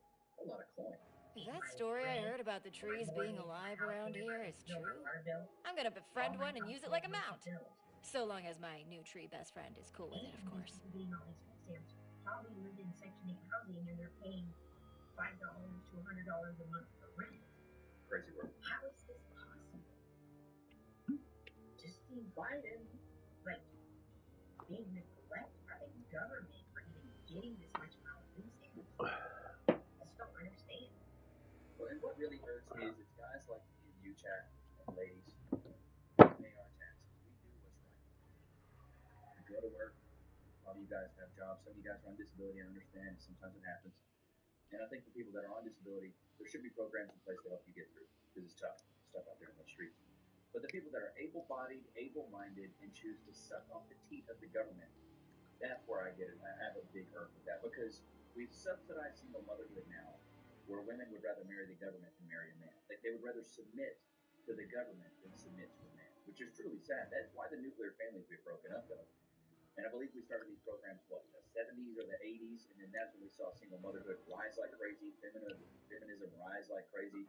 A lot of coin. That story I heard about the trees being alive around here is true. I'm gonna befriend one and use it like a mount. So long as my new tree best friend is cool with it, of course. People being on these food stamps probably live in Section 8 housing and they're paying $5 to $100 a month for rent. Crazy work. How is this possible? Just seems Biden, like, being neglected by the government for even getting this much amount of food stamps. I just don't understand. Well, and what really hurts me is it's guys like me and you, chat, and ladies, who pay our taxes. We do what's right. We go to work. A lot of you guys have jobs. Some of you guys are on disability. I understand. Sometimes it happens. And I think for people that are on disability, there should be programs in place to help you get through because it's tough. It's tough out there in the streets. But the people that are able-bodied, able-minded, and choose to suck off the teat of the government, that's where I get it. I have a big irk with that because we've subsidized single motherhood now, where women would rather marry the government than marry a man. Like they would rather submit to the government than submit to a man, which is truly sad. That's why the nuclear families get broken up, though. And I believe we started these programs, what, in the 70s or the 80s, and then that's when we saw single motherhood rise like crazy, feminism rise like crazy.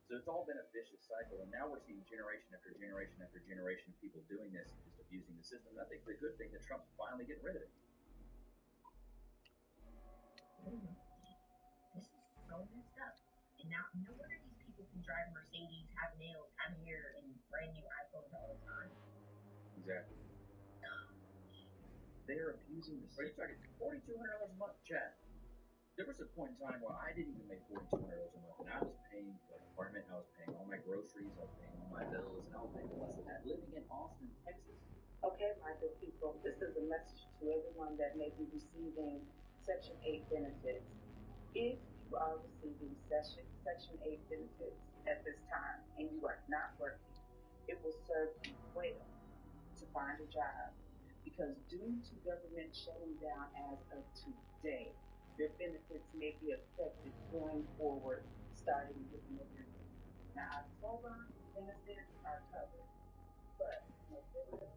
So it's all been a vicious cycle, and now we're seeing generation after generation after generation of people doing this and just abusing the system. And I think it's a good thing that Trump's finally getting rid of it. This is so messed up. And now, no wonder these people can drive Mercedes, have nails, have hair, and brand new iPhones all the time. Exactly. They're abusing the system. Are you talking $4,200 a month, Chad? There was a point in time where I didn't even make $4,200 a month, and I was paying for an apartment, I was paying all my groceries, I was paying all my bills, and I was making less than that living in Austin, Texas. Okay, my good people, this is a message to everyone that may be receiving Section 8 benefits. If you are receiving Section 8 benefits at this time and you are not working, it will serve you well to find a job because due to government shutting down as of today, your benefits may be affected going forward starting with November. Now, October benefits are covered, but November,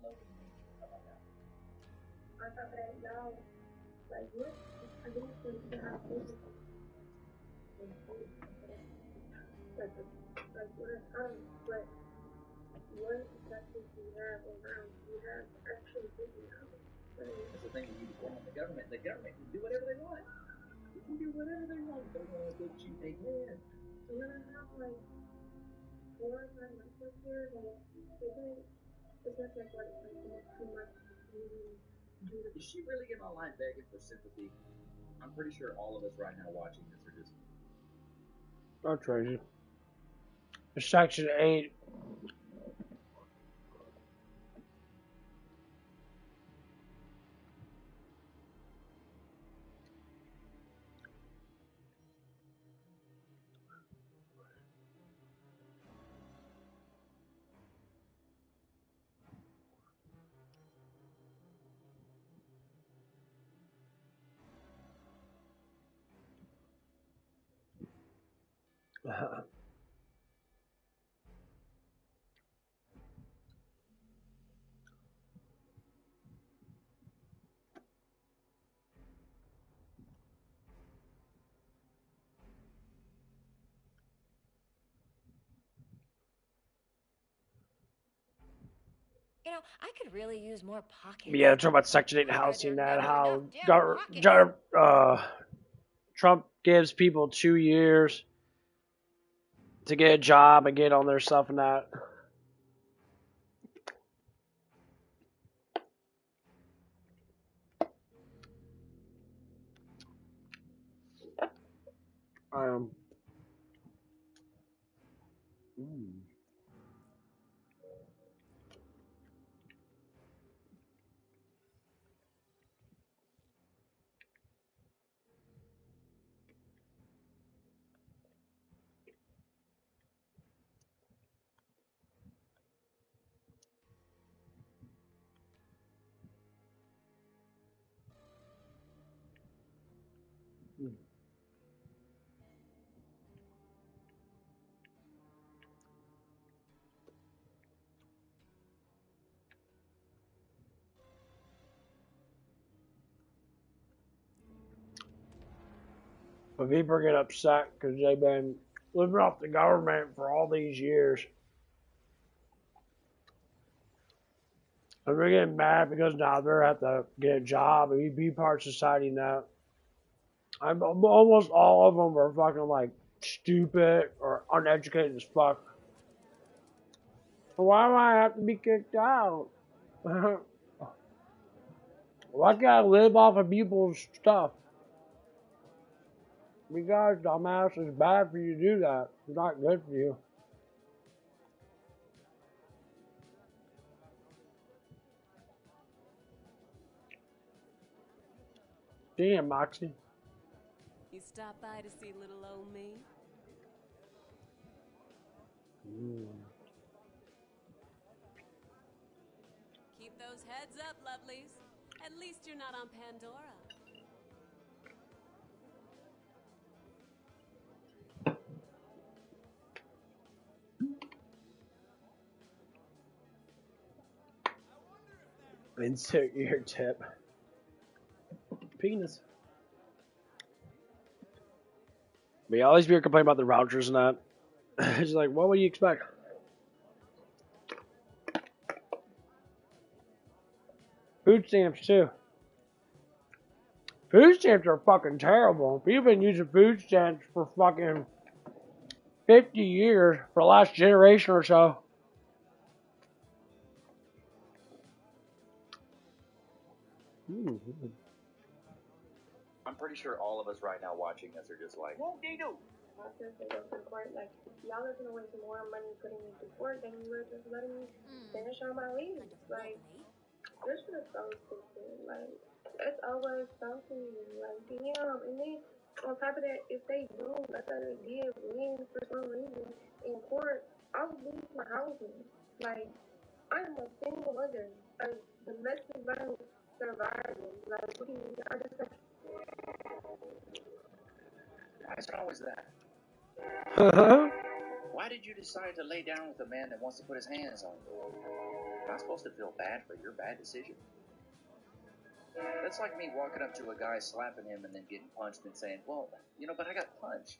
love with me. How about that? On top of that, y'all, like, what? I guess like, you have to like, what are common, but what exactly do you have around? Do you have actually busy hours? That's the thing when you depend on the government can do whatever they want. They can do whatever they want. They want to get you, they can. So when I have like 4 or 5 months up here, like, it's not like what it's like too much to do to Is she really getting online begging for sympathy? I'm pretty sure all of us right now watching this are just. That's crazy. Section 8. You know, I could really use more pockets. Yeah, talk about Section 8 Why are housing, there that never how enough damn pockets? Trump gives people 2 years to get a job and get on their stuff and that. Um, but people get upset because they've been living off the government for all these years. And they're getting mad because now they have to get a job and be part of society now. Almost all of them are fucking like stupid or uneducated as fuck. So why do I have to be kicked out? Why can't I live off of people's stuff? Because, dumbass, it's bad for you to do that. It's not good for you. Damn, Moxie. You stopped by to see little old me? Keep those heads up, lovelies. At least you're not on Pandora. Insert ear tip. Penis. But yeah, all these people complain about the vouchers and that. It's like, what would you expect? Food stamps, too. Food stamps are fucking terrible. People have been using food stamps for fucking 50 years, for the last generation or so. I'm pretty sure all of us right now watching this are just like. Won't they do? process and go to court. Like, y'all are gonna waste more money putting me through court than you were just letting me finish on my leave. Like, this shit is so stupid. Like, it's always something. Like, damn. And then on top of that, if they do, like they did win for some reason in court, I would lose my housing. Like, I'm a single mother, a domestic violence survivor. Like, what do you mean? I just like. Why is it always that? Why did you decide to lay down with a man that wants to put his hands on you? Am I supposed to feel bad for your bad decision? That's like me walking up to a guy, slapping him, and then getting punched and saying, well, but I got punched.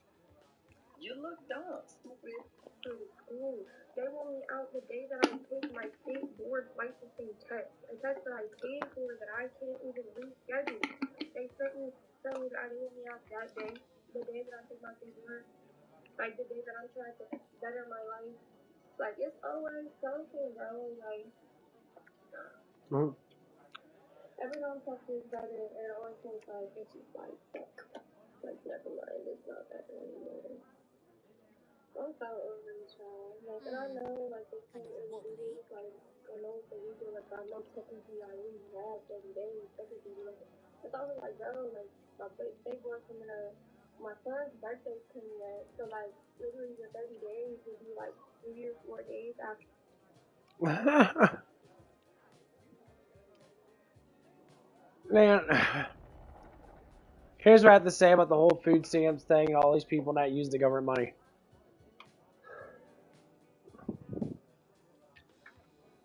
You look dumb, stupid. School. They want me out the day that I take my state board licensing test. A test that I paid for that I can't even reschedule. They sent me that I didn't want me out that day. The day that I take my state board. Like the day that I'm trying to better my life. Like it's always something, bro. Like every time I talk to this brother, and it always seems like it's just like never mind, it's not that anymore. I'm so over this child. Like, and I know, like, they can't really do this. Like, I know it's illegal. Like, I know technically I really have 30 days. Technically, like, it's always like, bro, like, my big boy coming up. My son's birthday's coming up. So, like, literally the 30 days would be, like, 3 or 4 days after. Man, here's what I have to say about the whole food stamps thing and all these people not use the government money.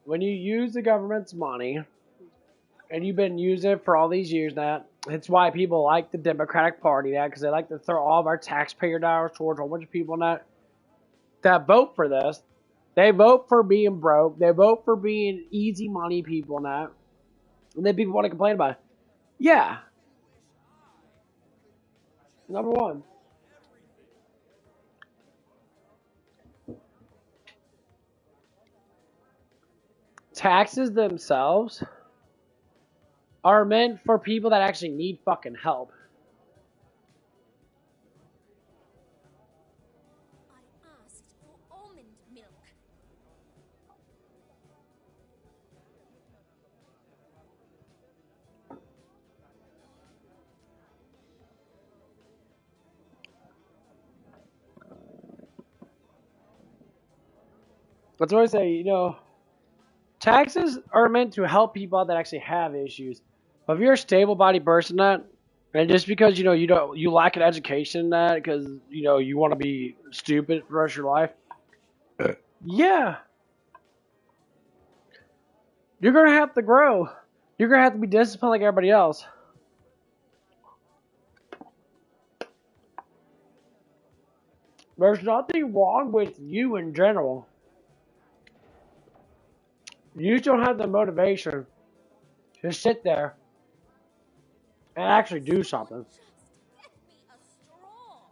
When you use the government's money, and you've been using it for all these years now, it's why people like the Democratic Party now, because they like to throw all of our taxpayer dollars towards a whole bunch of people that vote for this. They vote for being broke. They vote for being easy money people now. And then people want to complain about it. Yeah. Number one. Taxes themselves are meant for people that actually need fucking help. I asked for almond milk. That's what I say, taxes are meant to help people out that actually have issues. But if you're a stable-bodied person, and just because you lack an education, because you want to be stupid for the rest of your life, yeah, you're gonna have to grow. You're gonna have to be disciplined like everybody else. There's nothing wrong with you in general. You just don't have the motivation to sit there and actually do something. Just get me a straw.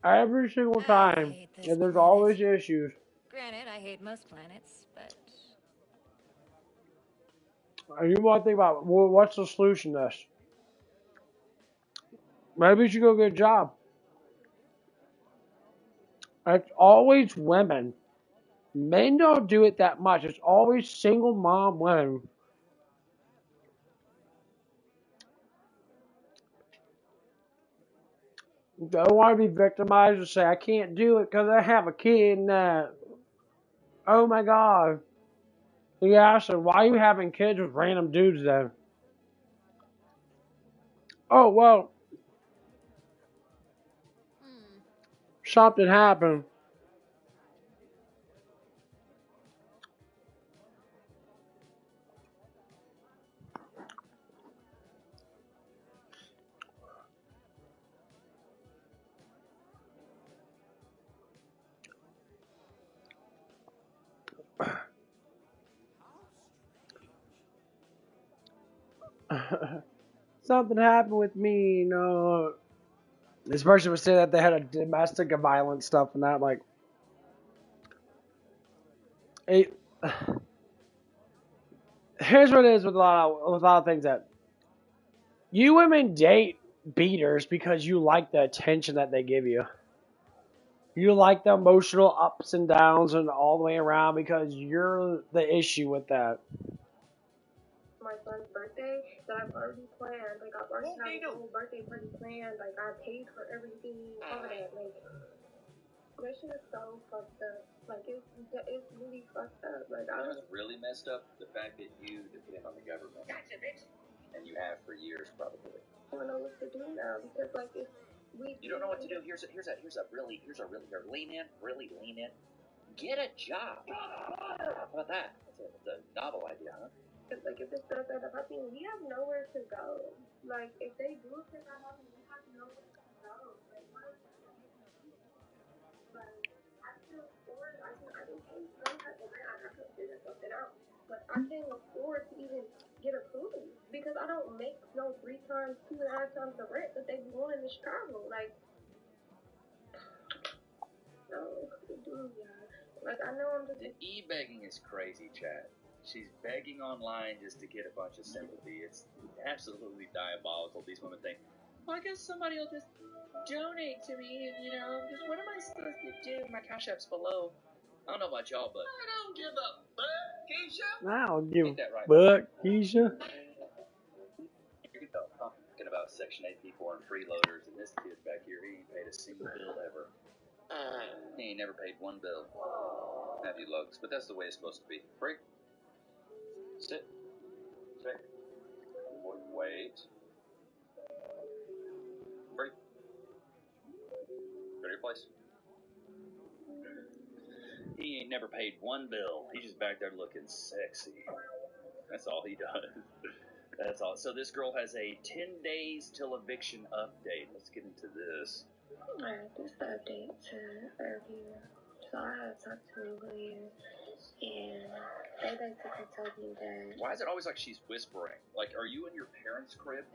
Every single time, and there's always issues. Granted, I hate most planets, but And you want to think about, well, what's the solution to this? Maybe you should go get a job. It's always women. Men don't do it that much. It's always single mom women. Don't want to be victimized and say, I can't do it because I have a kid and that. Oh my God. You ask them, why are you having kids with random dudes then? Oh, well, something happened. Something happened with me, This person would say that they had a domestic violence stuff and that, like, here's what it is with a lot of things that you women date beaters because you like the attention that they give you. You like the emotional ups and downs and all the way around because you're the issue with that. My son's birthday that I've already planned. Like I've already had a whole birthday party planned. Like I paid for everything, all of that. Like that shit is so fucked up. Like it's really fucked up. Like I was really messed up the fact that you depend on the government. Gotcha, bitch. And you have for years probably. I don't know what to do now because like it's You don't know what to do. Here's a really lean in. Get a job. How about that? That's a novel idea, huh? Like if it's not that happening, we have nowhere to go. Like if they do pick our house, we have nowhere to go. Like what is like I can't afford. I can pay some type of rent. I could figure something out, but I can't afford to even get approved because I don't make no 3 times, 2.5 times the rent that they be wanting in Chicago. Like no, dude, yeah. Like I know I'm just. The e-begging is crazy, Chad. She's begging online just to get a bunch of sympathy. It's absolutely diabolical. These women think, well, I guess somebody will just donate to me, and, just what am I supposed to do? My Cash App's below. I don't know about y'all, but I don't give a fuck, Keisha. I don't give Ain't that right? a fuck, Keisha. You can tell I'm thinking about Section 8 people and freeloaders, and this kid back here, he ain't paid a single bill ever. He ain't never paid one bill. Have you, Lugs? But that's the way it's supposed to be. Free. Sit. Wait. Free. Go to your place. He ain't never paid one bill. He's just back there looking sexy. That's all he does. That's all. So this girl has a 10 days till eviction update. Let's get into this. Alright, this update to earlier. So I had talked to a lawyer, and they basically told me that. Why is it always like she's whispering? Like, are you in your parents' crib?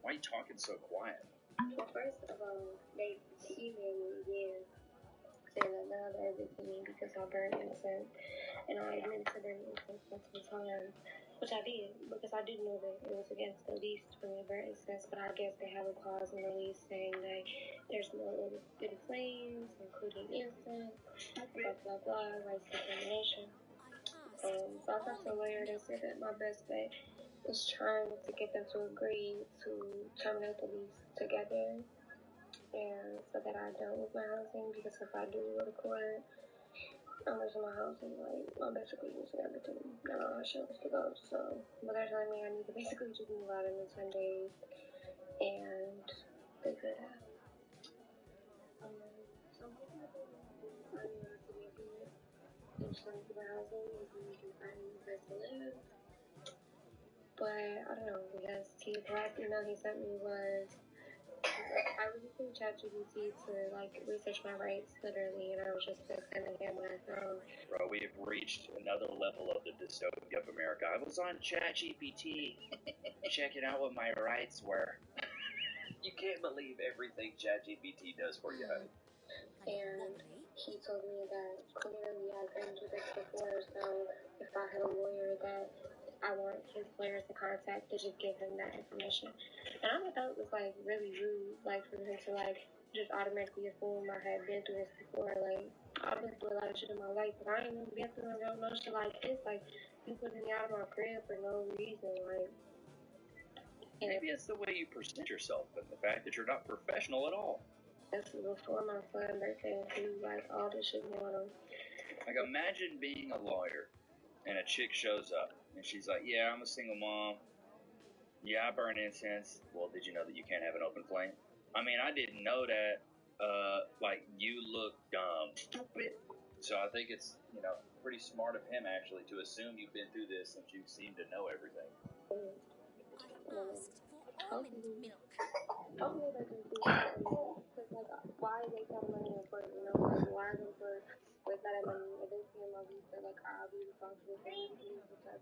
Why are you talking so quiet? Well, first of all, they emailed me again, saying that now they're evicting me because I burned incense, and I admitted to burning incense multiple times, which I did, because I did know that it was against the lease for me to burn incense, but I guess they have a clause in the lease saying that there's no in flames, including incense, blah, blah, blah, rights to termination. So I talked to a lawyer, they said that my best bet is trying to get them to agree to terminate the lease together, and so that I don't lose my housing, because if I do go to court, I'm losing my housing, like, I'm basically losing everything, and all my shit was to go, so, but they're telling me I need to basically just move out in the 10 days, and they could have. So I'm hoping that they will find me out to be good, and just to my housing, and so we can find a new place to live. But I don't know, because the last email he sent me was, I was using ChatGPT to research my rights, literally, and I was just sending him my phone. Bro, we have reached another level of the dystopia of America. I was on ChatGPT checking out what my rights were. You can't believe everything ChatGPT does for you, honey. And he told me that clearly I've been through this before, so if I had a lawyer that I want his lawyers to contact, to just give him that information. And I thought it was really rude, for him to just automatically assume I had been through this before. I've been through a lot of shit in my life, but I ain't even been through no shit like this. You putting me out of my crib for no reason, Maybe it's the way you present yourself, and the fact that you're not professional at all. This is before my son's birthday, and he all this shit going on. Imagine being a lawyer, and a chick shows up, and she's like, yeah, I'm a single mom. Yeah, I burn incense. Well, did you know that you can't have an open flame? I mean, I didn't know that. You look dumb. Stupid. So I think it's, pretty smart of him, actually, to assume you've been through this since you seem to know everything. I asked for almond milk. Hopefully they can do that, because, why waste that money for, why are they for waste that money? If they see my visa, I'll be responsible for everything, but,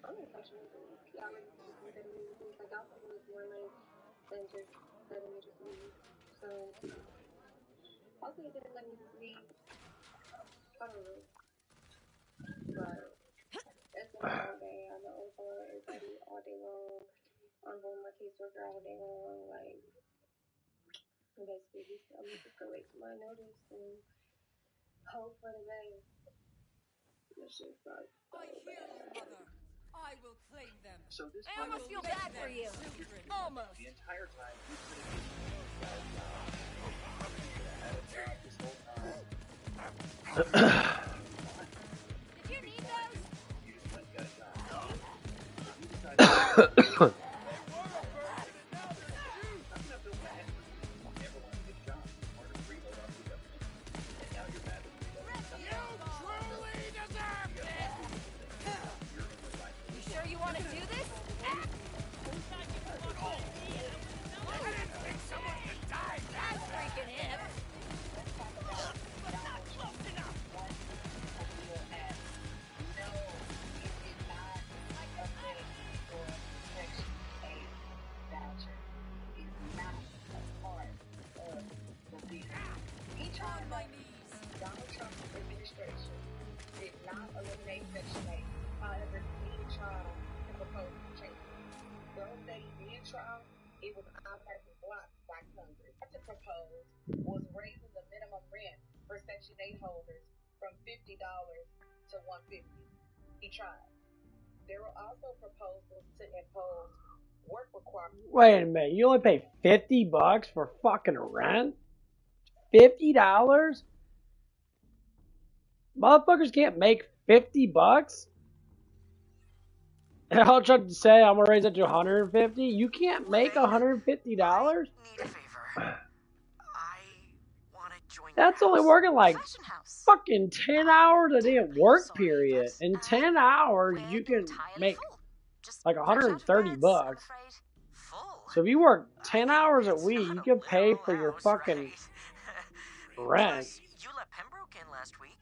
I'm not touching anything. Y'all really think that anything, I'll probably make more money than just letting me just leave. So, hopefully they let me just leave. I don't know. But, it's been a long day. I'm on the phone with everybody all day long. I'm on my caseworker all day long, basically, I'm just gonna wait for my notice and hope for the best. This shit sucks so bad. Mother. I will claim them. So this I almost feel bad for you. Almost. The entire time you could have been this whole time. Did you need those? You just went and got a job. You decided administration did not eliminate Section 8. However, it did try to propose changes. Those that he did try, it was automatically blocked by Congress. What to propose was raising the minimum rent for Section 8 holders from $50 to $150. He tried. There were also proposals to impose work requirements. Wait a minute, you only pay $50 for fucking rent? $50? Motherfuckers can't make $50? And I'll try to say I'm gonna raise it to $150. You can't make $150? Need a favor. I want to join That's your only house. working like Fashion house. fucking 10 hours a day at work Sorry, period. but, In 10 hours, we're you can entirely make full. Just like reach out to $130. Brad's, I'm afraid. Full. So if you work 10 I mean, hours a it's week, not you a can pay literal for your house, fucking right? rent. Plus, you let Pembroke in last week.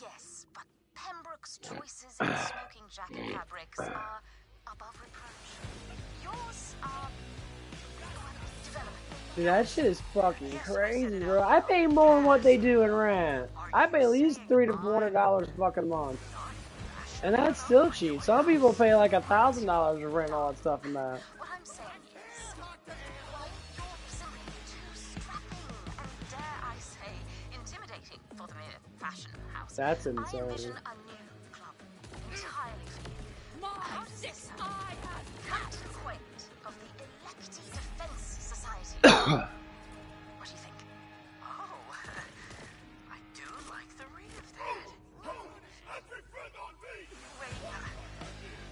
Yes, but Pembroke's choices in smoking jacket fabrics are above reproach. Yours are development. Dude, that shit is fucking crazy, bro. I pay more than what they do in rent. I pay at least $300 to $400 a fucking month. And that's still cheap. Some people pay like $1,000 to rent all that stuff in that. What I'm saying is, well, you're simply too strapping and, dare I say, intimidating for the mere fashion house. That's I insane. envision a new club entirely for you. How does this sound? Captain Quaid of the Electy Defense Society. What do you think? Oh, I do like the read of that. Wait,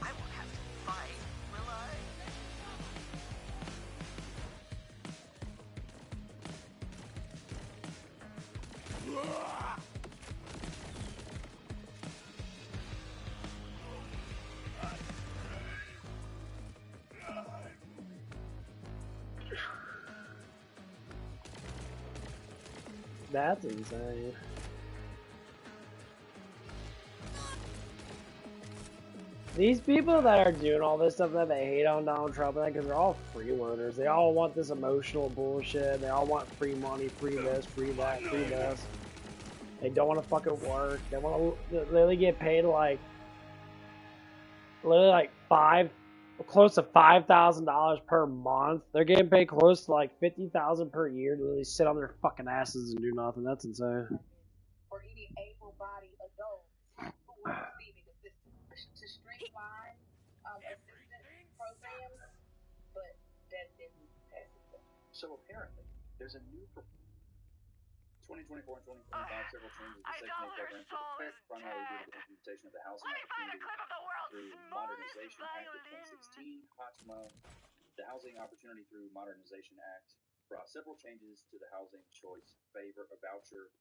I won't have to fight, will I? That's insane. These people that are doing all this stuff that they hate on Donald Trump, because they're all freeloaders. They all want this emotional bullshit. They all want free money, free this, free that, free this. They don't want to fucking work. They want to literally get paid like, close to $5,000 per month. They're getting paid close to like $50,000 per year to really sit on their fucking asses and do nothing. That's insane. For any able-bodied adults who are receiving assistance to streamline assistance programs, but that didn't pass it. So apparently, there's a new 2024 and 2025 several changes to Section 8 programs for the Fed, primarily due to the implementation of the Housing Opportunity through Modernization Act of 2016, HOTMA. The Housing Opportunity through Modernization Act brought several changes to the housing choice favor. A voucher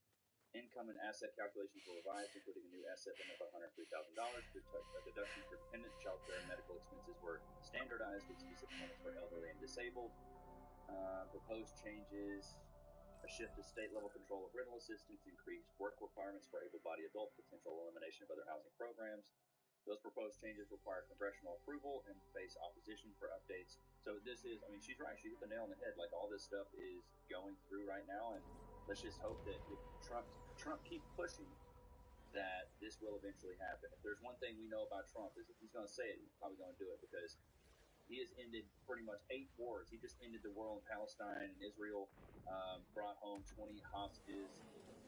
income and asset calculations were revised, including a new asset limit of $103,000. Deductions for dependent, child care, and medical expenses were standardized with specific limits for elderly and disabled. Proposed changes: a shift to state-level control of rental assistance, increased work requirements for able-bodied adults, potential elimination of other housing programs. Those proposed changes require congressional approval and face opposition for updates. So this is, I mean, she's right. She hit the nail on the head. Like, all this stuff is going through right now, and let's just hope that if Trump keeps pushing, that this will eventually happen. If there's one thing we know about Trump is if he's going to say it, he's probably going to do it, because he has ended pretty much 8 wars. He just ended the war in Palestine and Israel, brought home 20 hostages.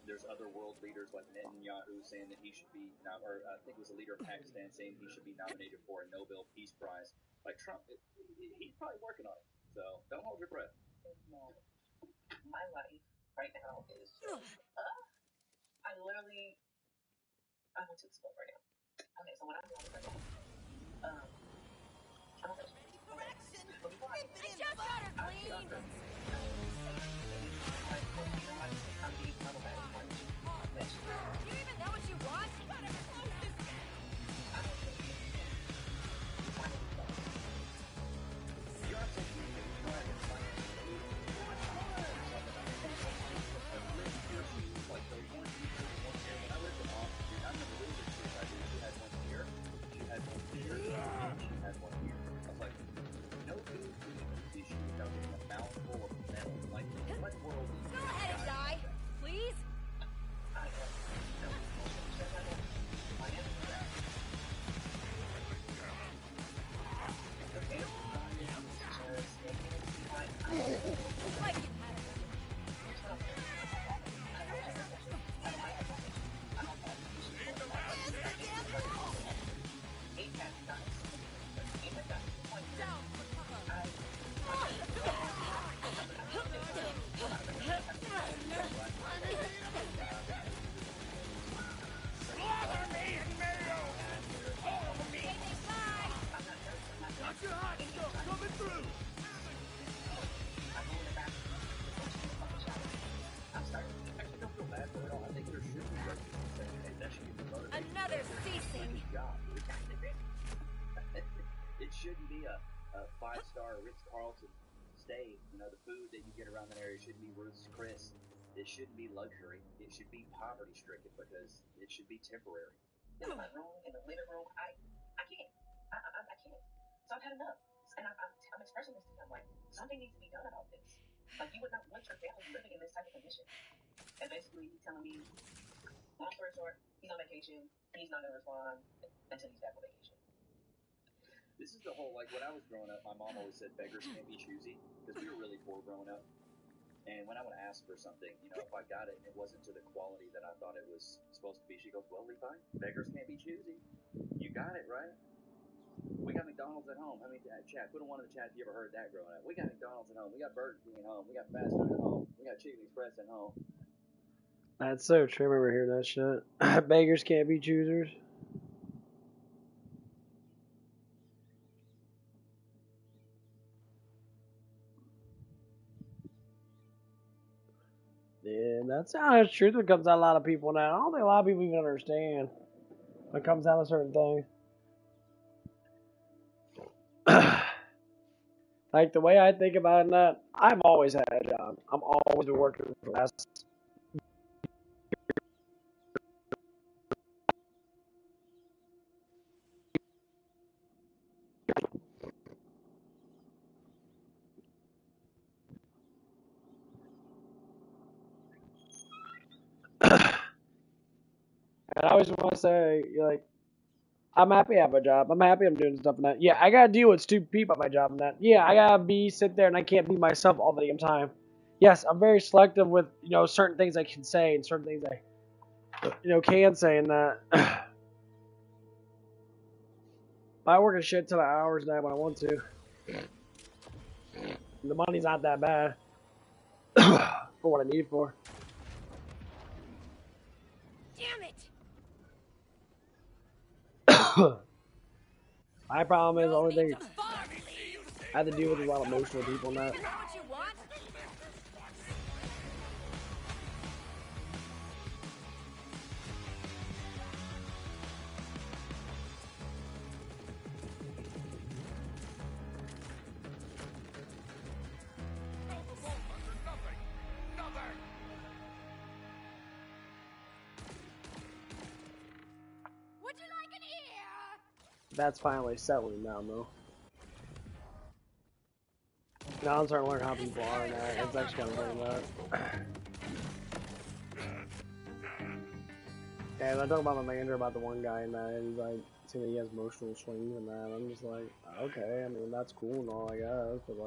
There's other world leaders like Netanyahu saying that he should be, or I think it was a leader of Pakistan saying he should be nominated for a Nobel Peace Prize. Like, Trump, he's probably working on it. So don't hold your breath. My life right now is just, I went to school right now. Okay, so when I was right now, I don't know. I just got her clean. Do you even know what you want? You got her closest. stay. You know, the food that you get around that area shouldn't be Ruth's Chris. It shouldn't be luxury. It should be poverty stricken because it should be temporary. In my room, in the living room, I can't. I can't. So I've had enough. And I'm expressing this to him, like, something needs to be done about this. Like, you would not want your family living in this type of condition. And basically, he's telling me, long story short, he's on vacation. He's not going to respond until he's back on vacation. This is the whole, like, when I was growing up, my mom always said beggars can't be choosy, because we were really poor growing up. And when I would ask for something, you know, if I got it and it wasn't to the quality that I thought it was supposed to be, she goes, well, Levi, beggars can't be choosy. You got it, right? We got McDonald's at home. I mean, chat, put in one in the chat if you ever heard that growing up. We got McDonald's at home. We got Burger King at home. We got fast food at home. We got Chicken Express at home. That's so true. I remember hearing that shit. Beggars can't be choosers. Yeah, that's the honest truth when it comes out a lot of people now. I don't think a lot of people even understand when it comes down to certain things. Like the way I think about it, that I've always had a job. I'm always been working for the last. And I always want to say, like, I'm happy I have a job. I'm happy I'm doing stuff in that. Yeah, I gotta deal with stupid people at my job and that. Yeah, I gotta sit there and I can't be myself all the damn time. Yes, I'm very selective with, certain things I can say and certain things I, can say and that. I work a shit ton of hours now when I want to. The money's not that bad for what I need it for. Damn it! My problem is the only thing To farm, I have to deal with a lot of emotional people and that. Is that what you want? Would you like an ear? That's finally settling down though. Now I'm starting to learn how people are and that. It's actually kind of learning that. And I talk about my manager about the one guy and that, and he's like, saying that he has emotional swings and that. And I'm just like, okay, I mean, that's cool and all, I guess, but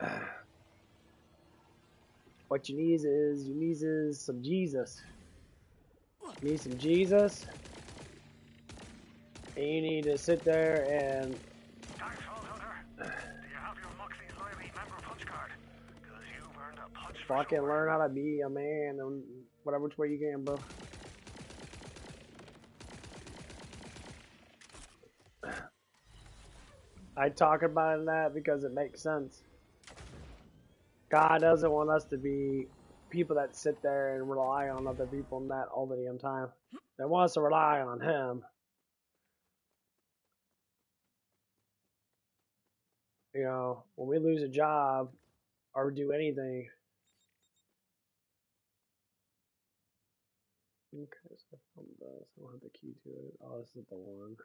like, what you need is some Jesus. You need some Jesus, and you need to sit there and fucking learn how to be a man and whatever which way you can, bro. I talk about that because it makes sense. God doesn't want us to be people that sit there and rely on other people and that all the damn time. They want us to rely on Him. When we lose a job or do anything. Okay, so from this, I don't have the key to it. Oh, this is the one.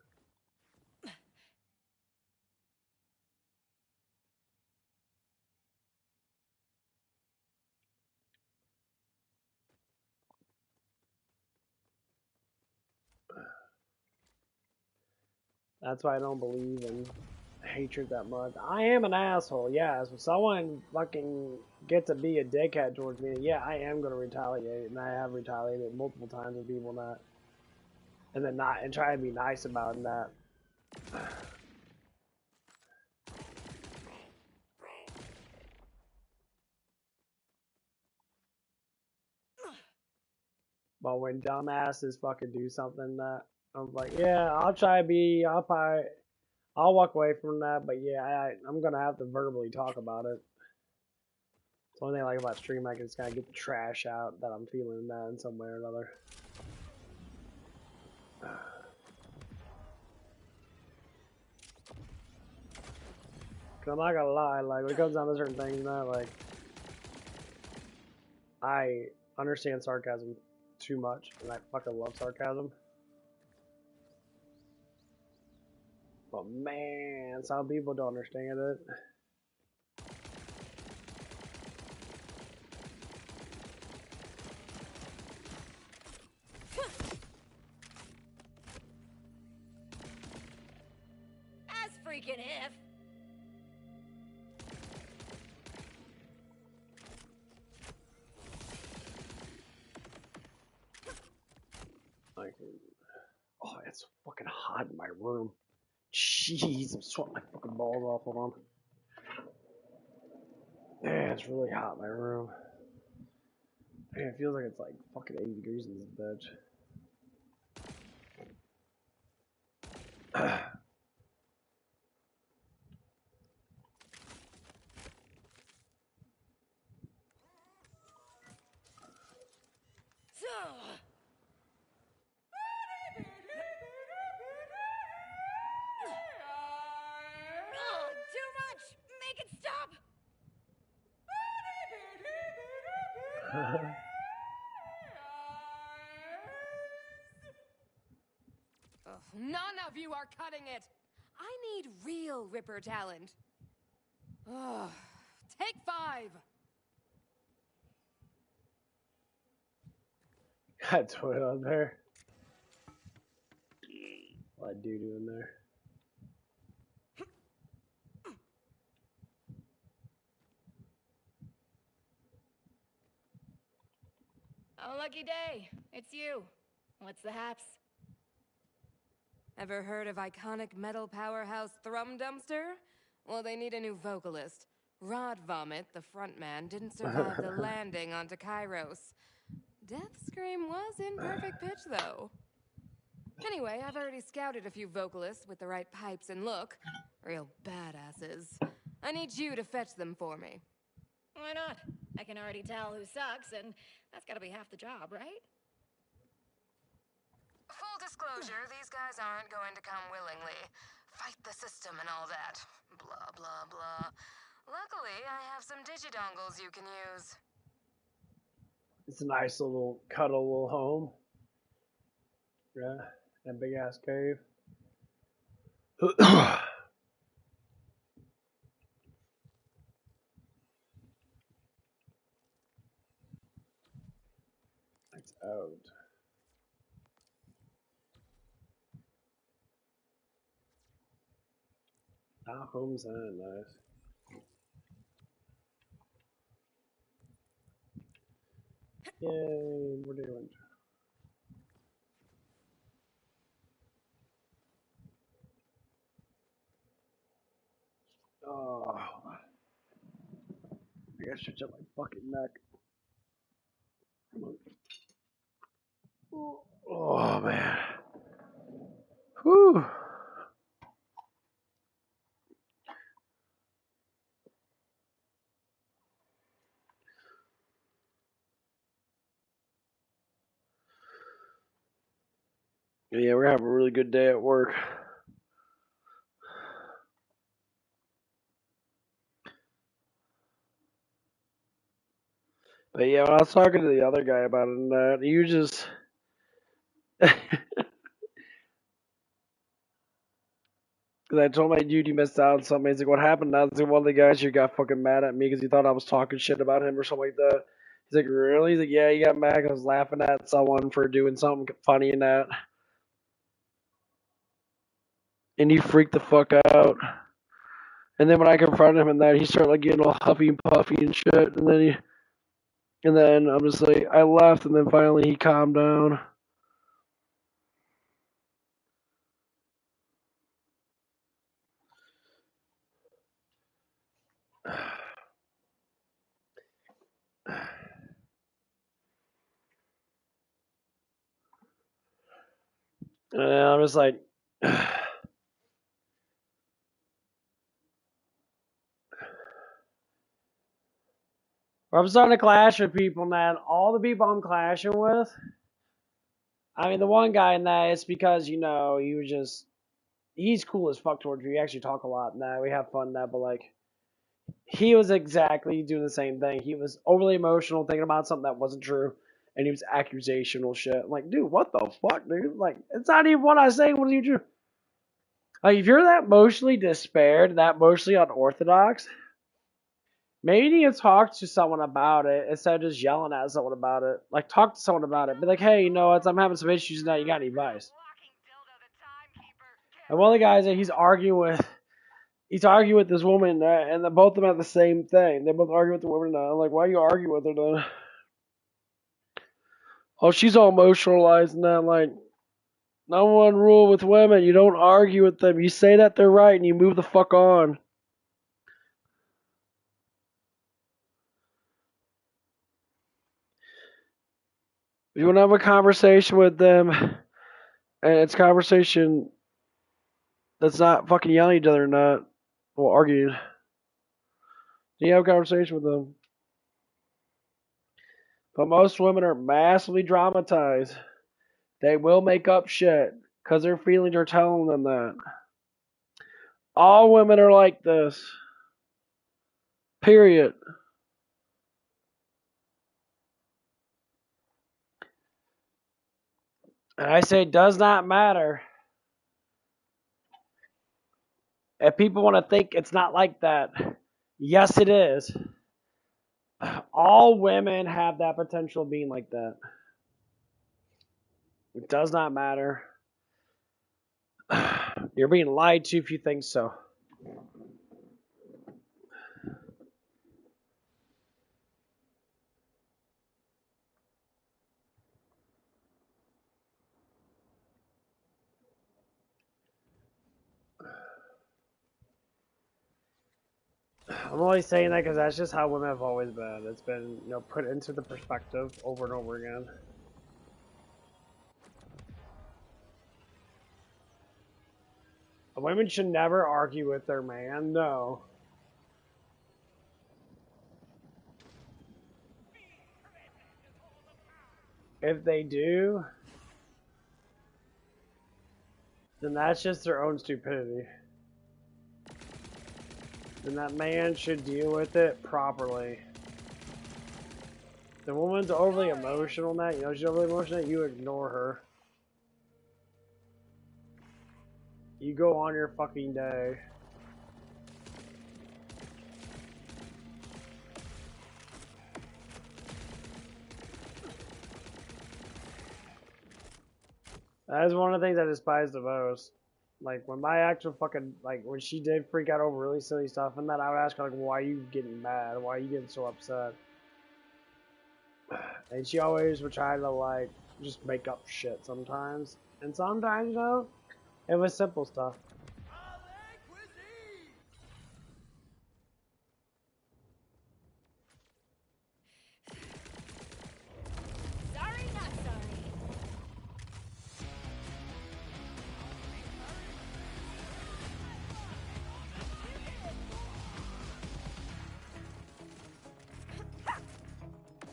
That's why I don't believe in hatred that much. I am an asshole, yes. If someone fucking gets to be a dickhead towards me, yeah, I am gonna retaliate, and I have retaliated multiple times with people that, and then try to be nice about that. But when dumbasses fucking do something that I'm like, yeah, I'll walk away from that, but yeah, I'm gonna have to verbally talk about it. It's the only thing I like about stream, I can just kind of get the trash out that I'm feeling that in some way or another. I'm not gonna lie, like when it comes down to certain things, man, like I understand sarcasm too much, and I fucking love sarcasm. But man, some people don't understand it. As freaking if. Like, oh, it's fucking hot in my room. Jeez, I'm sweating my fucking balls off. Hold on. Man, it's really hot in my room. Man, it feels like it's like fucking 80 degrees in this bitch. So. Oh, too much! Make it stop! Ugh, none of you are cutting it. I need real Ripper talent. Ugh, take 5. Got toy on there. What doo doo in there? Oh, lucky day. It's you. What's the haps? Ever heard of iconic metal powerhouse Thrum Dumpster? Well, they need a new vocalist. Rod Vomit, the frontman, didn't survive the landing onto Kairos. Death Scream was in perfect pitch, though. Anyway, I've already scouted a few vocalists with the right pipes and look. Real badasses. I need you to fetch them for me. Why not? I can already tell who sucks, and that's gotta be half the job, right? Full disclosure, these guys aren't going to come willingly. Fight the system and all that. Blah, blah, blah. Luckily, I have some digidongles you can use. It's a nice little cuddle little home. Yeah, that big ass cave. It's out. Our home's nice. Yay, we're doing. Oh, I gotta stretch out my fucking neck. Come on. Oh man. Whew. Yeah, we're having a really good day at work. But yeah, when I was talking to the other guy about it, and he was just. Because I told my dude he missed out on something. He's like, what happened? And I was like, one of the guys here got fucking mad at me because he thought I was talking shit about him or something like that. He's like, really? He's like, yeah, he got mad 'cause I was laughing at someone for doing something funny in that. And he freaked the fuck out. And then when I confronted him in that, he started like getting all huffy and puffy and shit. And then I'm just like, I left, and then finally he calmed down. And I'm just like, I'm starting to clash with people, man. All the people I'm clashing with. I mean, the one guy in that, it's because, he was just, he's cool as fuck towards you. We actually talk a lot and that. We have fun and that, but like, he was exactly doing the same thing. He was overly emotional, thinking about something that wasn't true, and he was accusational shit. I'm like, dude, what the fuck, dude? Like, it's not even what I say was even true. Like, if you're that emotionally despaired, that emotionally unorthodox, maybe you need to talk to someone about it instead of just yelling at someone about it. Like, talk to someone about it. Be like, hey, you know what? I'm having some issues now. You got any advice? And one of the guys that he's arguing with this woman, and then both of them have the same thing. They both argue with the woman. I'm like, why are you arguing with her then? Oh, she's all emotionalized and that. Like, number one rule with women, you don't argue with them. You say that they're right and you move the fuck on. If you want to have a conversation with them, and it's a conversation that's not fucking yelling at each other or not, or arguing, you have a conversation with them. But most women are massively dramatized. They will make up shit because their feelings are telling them that. All women are like this. Period. And I say it does not matter. If people want to think it's not like that, yes, it is. All women have that potential of being like that. It does not matter. You're being lied to if you think so. I'm only saying that because that's just how women have always been. It's been, put into the perspective over and over again. Women should never argue with their man, no. If they do, then that's just their own stupidity. Then that man should deal with it properly. The woman's overly emotional in that, she's overly emotional, you ignore her. You go on your fucking day. That is one of the things I despise the most. Like, when my actual fucking, like, when she did freak out over really silly stuff and that, I would ask her, like, why are you getting mad? Why are you getting so upset? And she always would try to, like, just make up shit sometimes. And sometimes, it was simple stuff. Sorry, not sorry.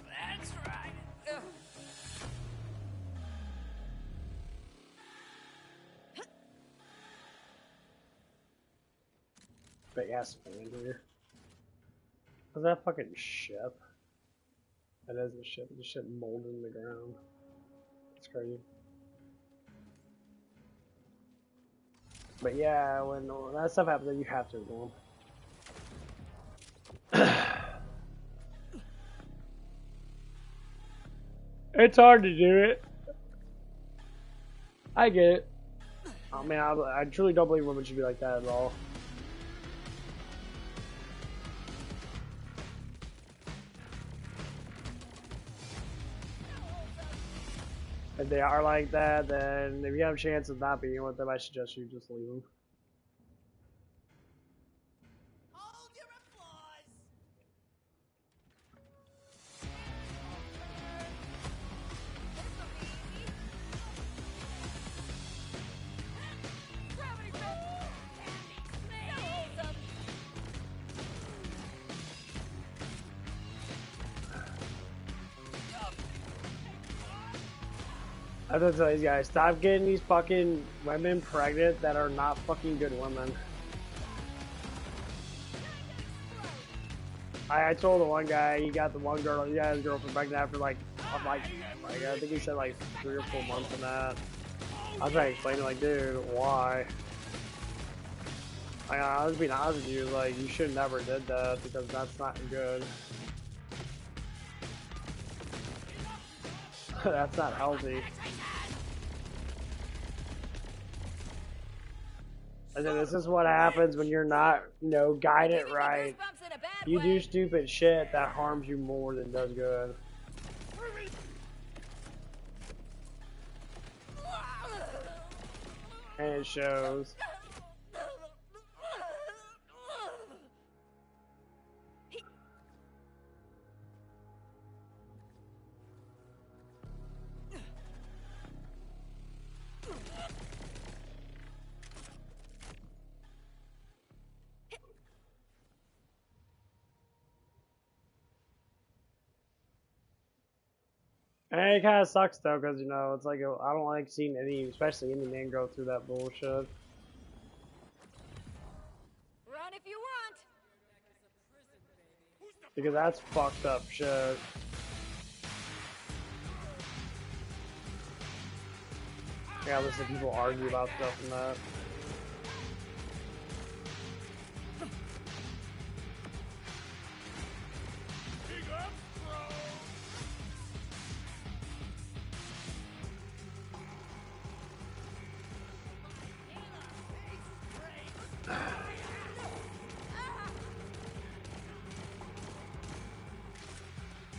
That's right. Big ass fan here. Was that fucking ship? That is the ship. The ship molded in the ground. It's crazy. But yeah, when that stuff happens, then you have to ignore them. It's hard to do it. I get it. I mean, I truly don't believe women should be like that at all. If they are like that, then if you have a chance of not being with them, I suggest you just leave them. Hold your applause. Gravity belt. I have to tell these guys, stop getting these fucking women pregnant that are not fucking good women. I told the one guy he got the one girl, he got his girlfriend pregnant after like I think he said like 3 or 4 months in that. I was trying to explain it like, dude, why? I was being honest with you, like you should never did that because that's not good. That's not healthy. And then this is what happens when you're not, you know, guided right. You do stupid shit that harms you more than does good. And it shows. And it kind of sucks though, because you know it's like I don't like seeing any, especially any man go through that bullshit. Run if you want. Because that's fucked up shit. Yeah, listen to people argue about stuff and that.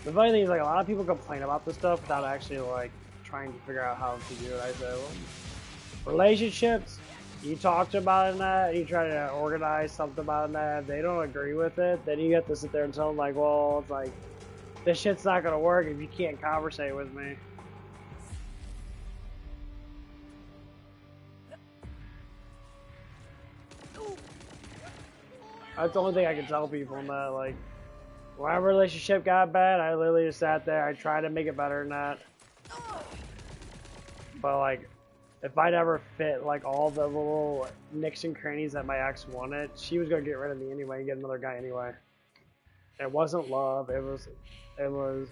The funny thing is, like, a lot of people complain about this stuff without actually, like, trying to figure out how to do it. I say, well, relationships, you talked about it in that, you try to organize something about it in that, if they don't agree with it, then you have to sit there and tell them, like, well, it's like, this shit's not gonna work if you can't conversate with me. That's the only thing I can tell people in that, like, when our relationship got bad, I literally just sat there, I tried to make it better than that. But, like, if I never fit, like, all the little nicks and crannies that my ex wanted, she was gonna get rid of me anyway and get another guy anyway. It wasn't love, it was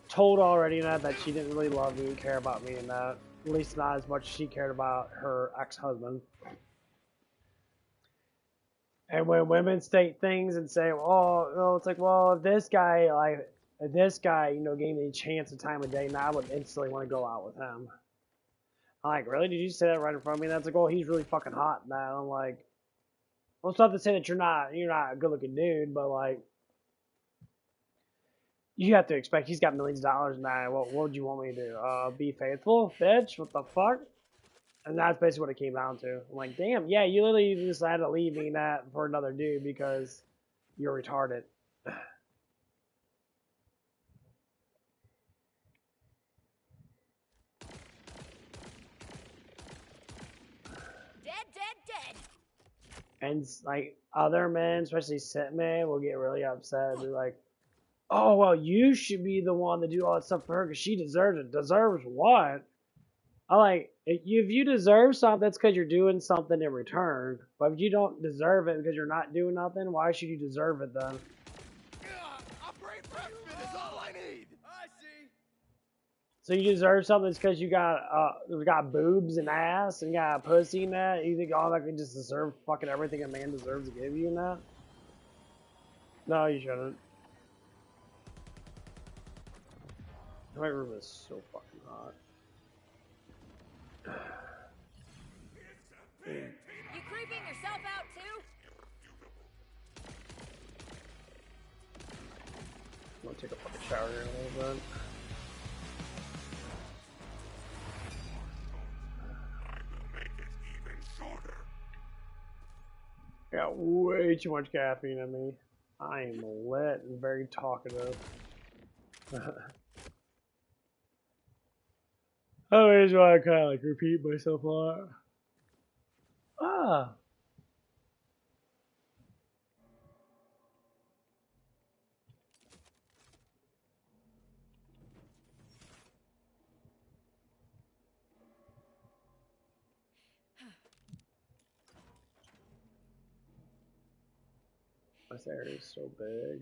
told already that she didn't really love me and care about me and that. At least not as much as she cared about her ex-husband. And when women state things and say, "Oh, no," it's like, well, if this guy, you know, gave me a chance, a time of day, now I would instantly want to go out with him. I'm like, really? Did you say that right in front of me? And that's like, oh, he's really fucking hot. And I'm like, well, it's not to say that you're not a good-looking dude, but like, you have to expect he's got millions of dollars now. What would you want me to do? Be faithful, bitch? What the fuck? And that's basically what it came down to. I'm like, damn, yeah, you literally decided to leave me that for another dude because you're retarded. Dead. And like other men, especially sit men, will get really upset. They're like, oh, well, you should be the one to do all that stuff for her because she deserves it. Deserves what? I like, if you deserve something, that's because you're doing something in return. But if you don't deserve it because you're not doing nothing, why should you deserve it then? A brain breastfeed is all I need. I see. So you deserve something because you got boobs and ass and got pussy and that? You think all that can just deserve fucking everything a man deserves to give you and that? No, you shouldn't. My room is so fucking hot. You creeping yourself out too? I'm gonna take a fucking shower here in a little bit. I got way too much caffeine in me. I am lit and very talkative. Oh, here's why I kind of like repeat myself a lot. Ah. This area is so big.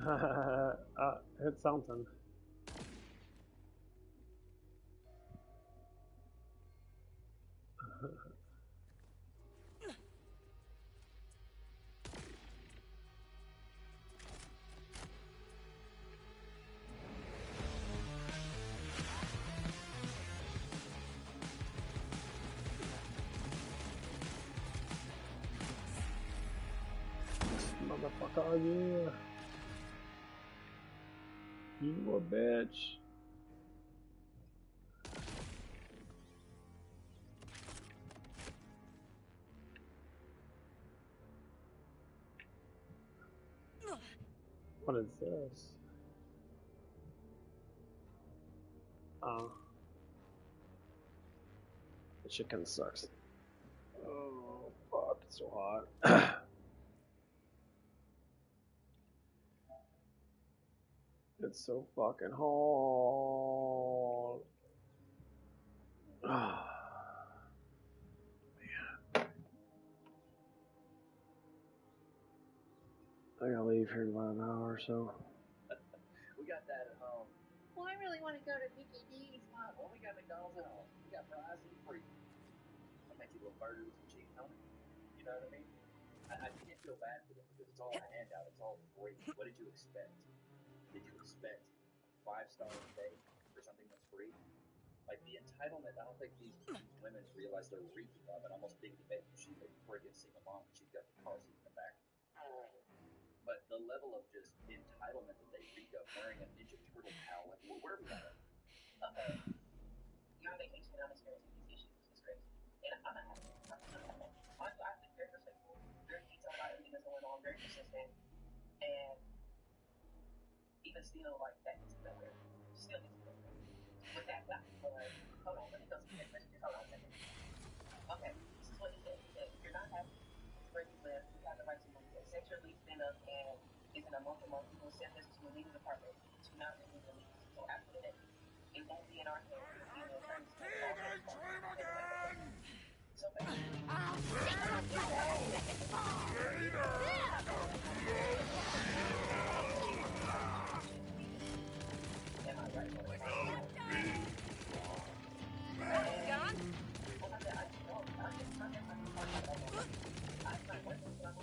Hit something. Motherfucker, oh yeah. You a bitch. What is this? Oh. This shit kinda sucks. Oh, fuck, it's so hot. It's so fucking hot. Man. I gotta leave here in about an hour or so. We got that at home. Well, I really want to go to Mickey D's. Well, we got McDonald's at home. We got fries and free. I'll make you a little burger with some cheese on it. You know what I mean? I can't feel bad for them because it's all a handout. It's all free. What did you expect? Did you expect a 5-star steak for something that's free? Like the entitlement, I don't think these women realize they're reeking of it. Almost thinking maybe she's a friggin' single mom and she's got the car seat in the back. But the level of just entitlement that they reek of wearing a Ninja Turtle towel, like, where are we at? Okay. You're on vacation and I'm experiencing these issues. It's crazy. And I'm not having it. I'm not having it. Honestly, I've been very respectful, very detailed about everything that's going on, very consistent. And even still, like, that gets nowhere. Still gets nowhere. With that, hold on, let me go to the next messages. Hold on a second. Okay, this is what he said. He said, if you're not happy where you live, you have the right to move. Set your lease been up and it's in a month, we will send this to a legal department to not renew the lease. So after the next, it won't be in our hands. It will be in the attorney's hands. So basically, am I right?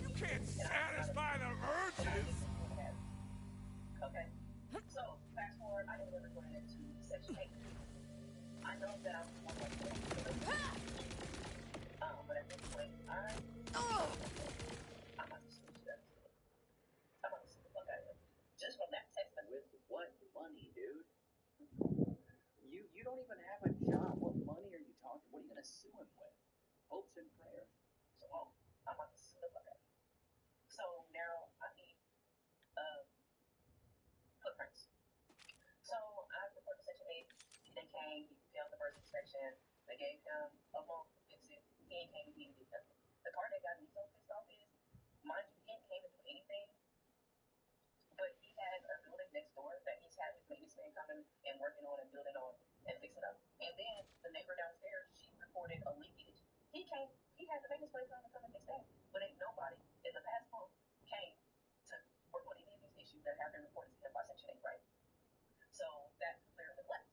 You can't satisfy the urges! Okay. So, fast forward, I delivered one into Section 8. I know that I'm but at this point, I'm about to switch that. I'm about to see the fuck out of it. Just from that text message. With what money, dude? You don't even have a job. What money are you talking? What are you gonna sue him with? Hopes and prayers. So, I'm about to sue the fuck out of it. So now I need footprints. So I reported to Section 8. They came, he failed the first inspection. They gave him a month to fix it. He ain't came, he didn't get nothing. The part that got me so pissed off is, mind you, he ain't came to do anything, but he had a building next door that he's had his maintenance man coming and working on and building on and fixing up. And then the neighbor downstairs, she reported a leakage. He came, he had the maintenance man come and fix that. But ain't nobody in the past month came to work on any of these issues that have been reported to him by Section 8, right? So that's clearly left.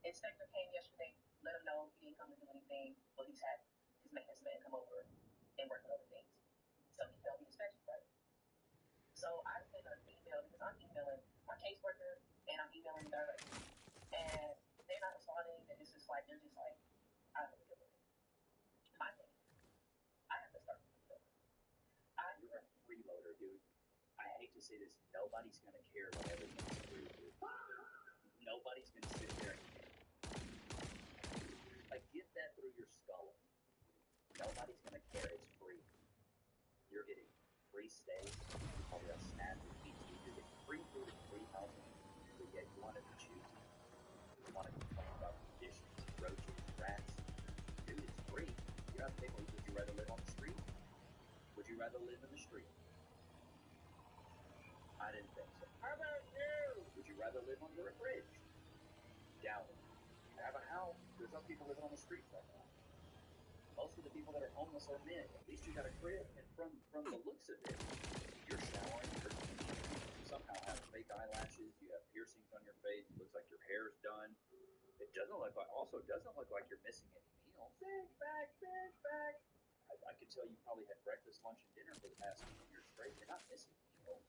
Inspector came yesterday, let him know he didn't come to do anything, but he's had his maintenance man come over and work on other things. So he failed the inspection, right? So I sent an email because I'm emailing my caseworker and I'm emailing directly. And they're not responding, and it's just like, they're just like, I don't deal with it. My thing, I have to start with it. You're a freeloader, dude. I hate to say this, nobody's gonna care when everything's free, dude. Nobody's gonna sit there and like get that through your skull. Nobody's gonna care. It's free. You're getting free stays, probably a SNAP or PT. You're getting free food and free housing. But yet you want to be choosy. You want to complain about conditions, roaches, rats. Dude, it's free. You don't have to pay for it. Would you rather live on the street? Would you rather live in the street? I didn't think so. How about you? Would you rather live under a bridge? Doubt it. You have a house. There's some people living on the streets right now. Most of the people that are homeless are men. At least you got a crib. And from the looks of it, you're showering, you're cleaning. somehow have fake eyelashes. You have piercings on your face. It looks like your hair's done. It doesn't look like. Also, doesn't look like you're missing any meals. Big back. I can tell you probably had breakfast, lunch, and dinner for the past 2 years straight. You're not missing meals.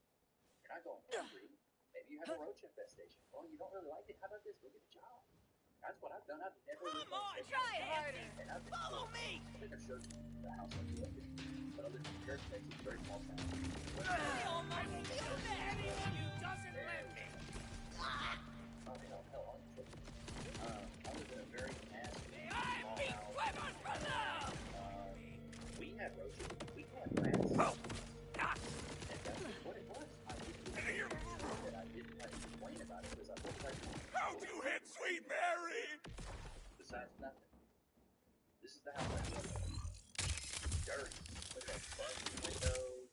You're not going hungry. Maybe you have a roach infestation. Well, you don't really like it. How about this? Go get a job. That's what I've done. I've never. Come on, try harder. Follow me. I think I showed you the house I grew up in. But other than Paris, Texas, a very small town. I almost killed anyone who doesn't let me. Oh, hell, I'll show you. I was in a very nasty I'm being clever from now. We had roaches. We had rats. Oh. And that's what it was. I didn't like to complain about it because I looked like. How'd you hit Sweet Mary? Besides nothing. This is the house I grew up in. Dirty. Look at that windows.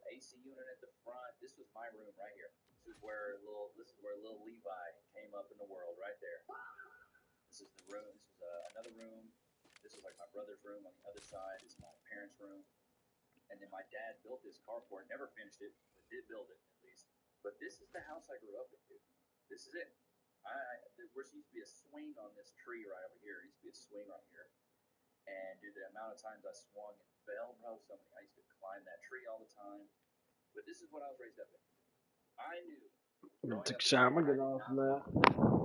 AC unit at the front. This was my room right here. This is where little Levi came up in the world right there. This is the room. This is another room. This is like my brother's room on the other side. This is my parents' room. And then my dad built this carport. Never finished it, but did build it at least. But this is the house I grew up in, dude. This is it. There used to be a swing on this tree right over here. There used to be a swing right here. And dude, the amount of times I swung and fell, bro, I used to climb that tree all the time. But this is what I was raised up in. I knew. I'm gonna take a shower. I'm gonna get off of that.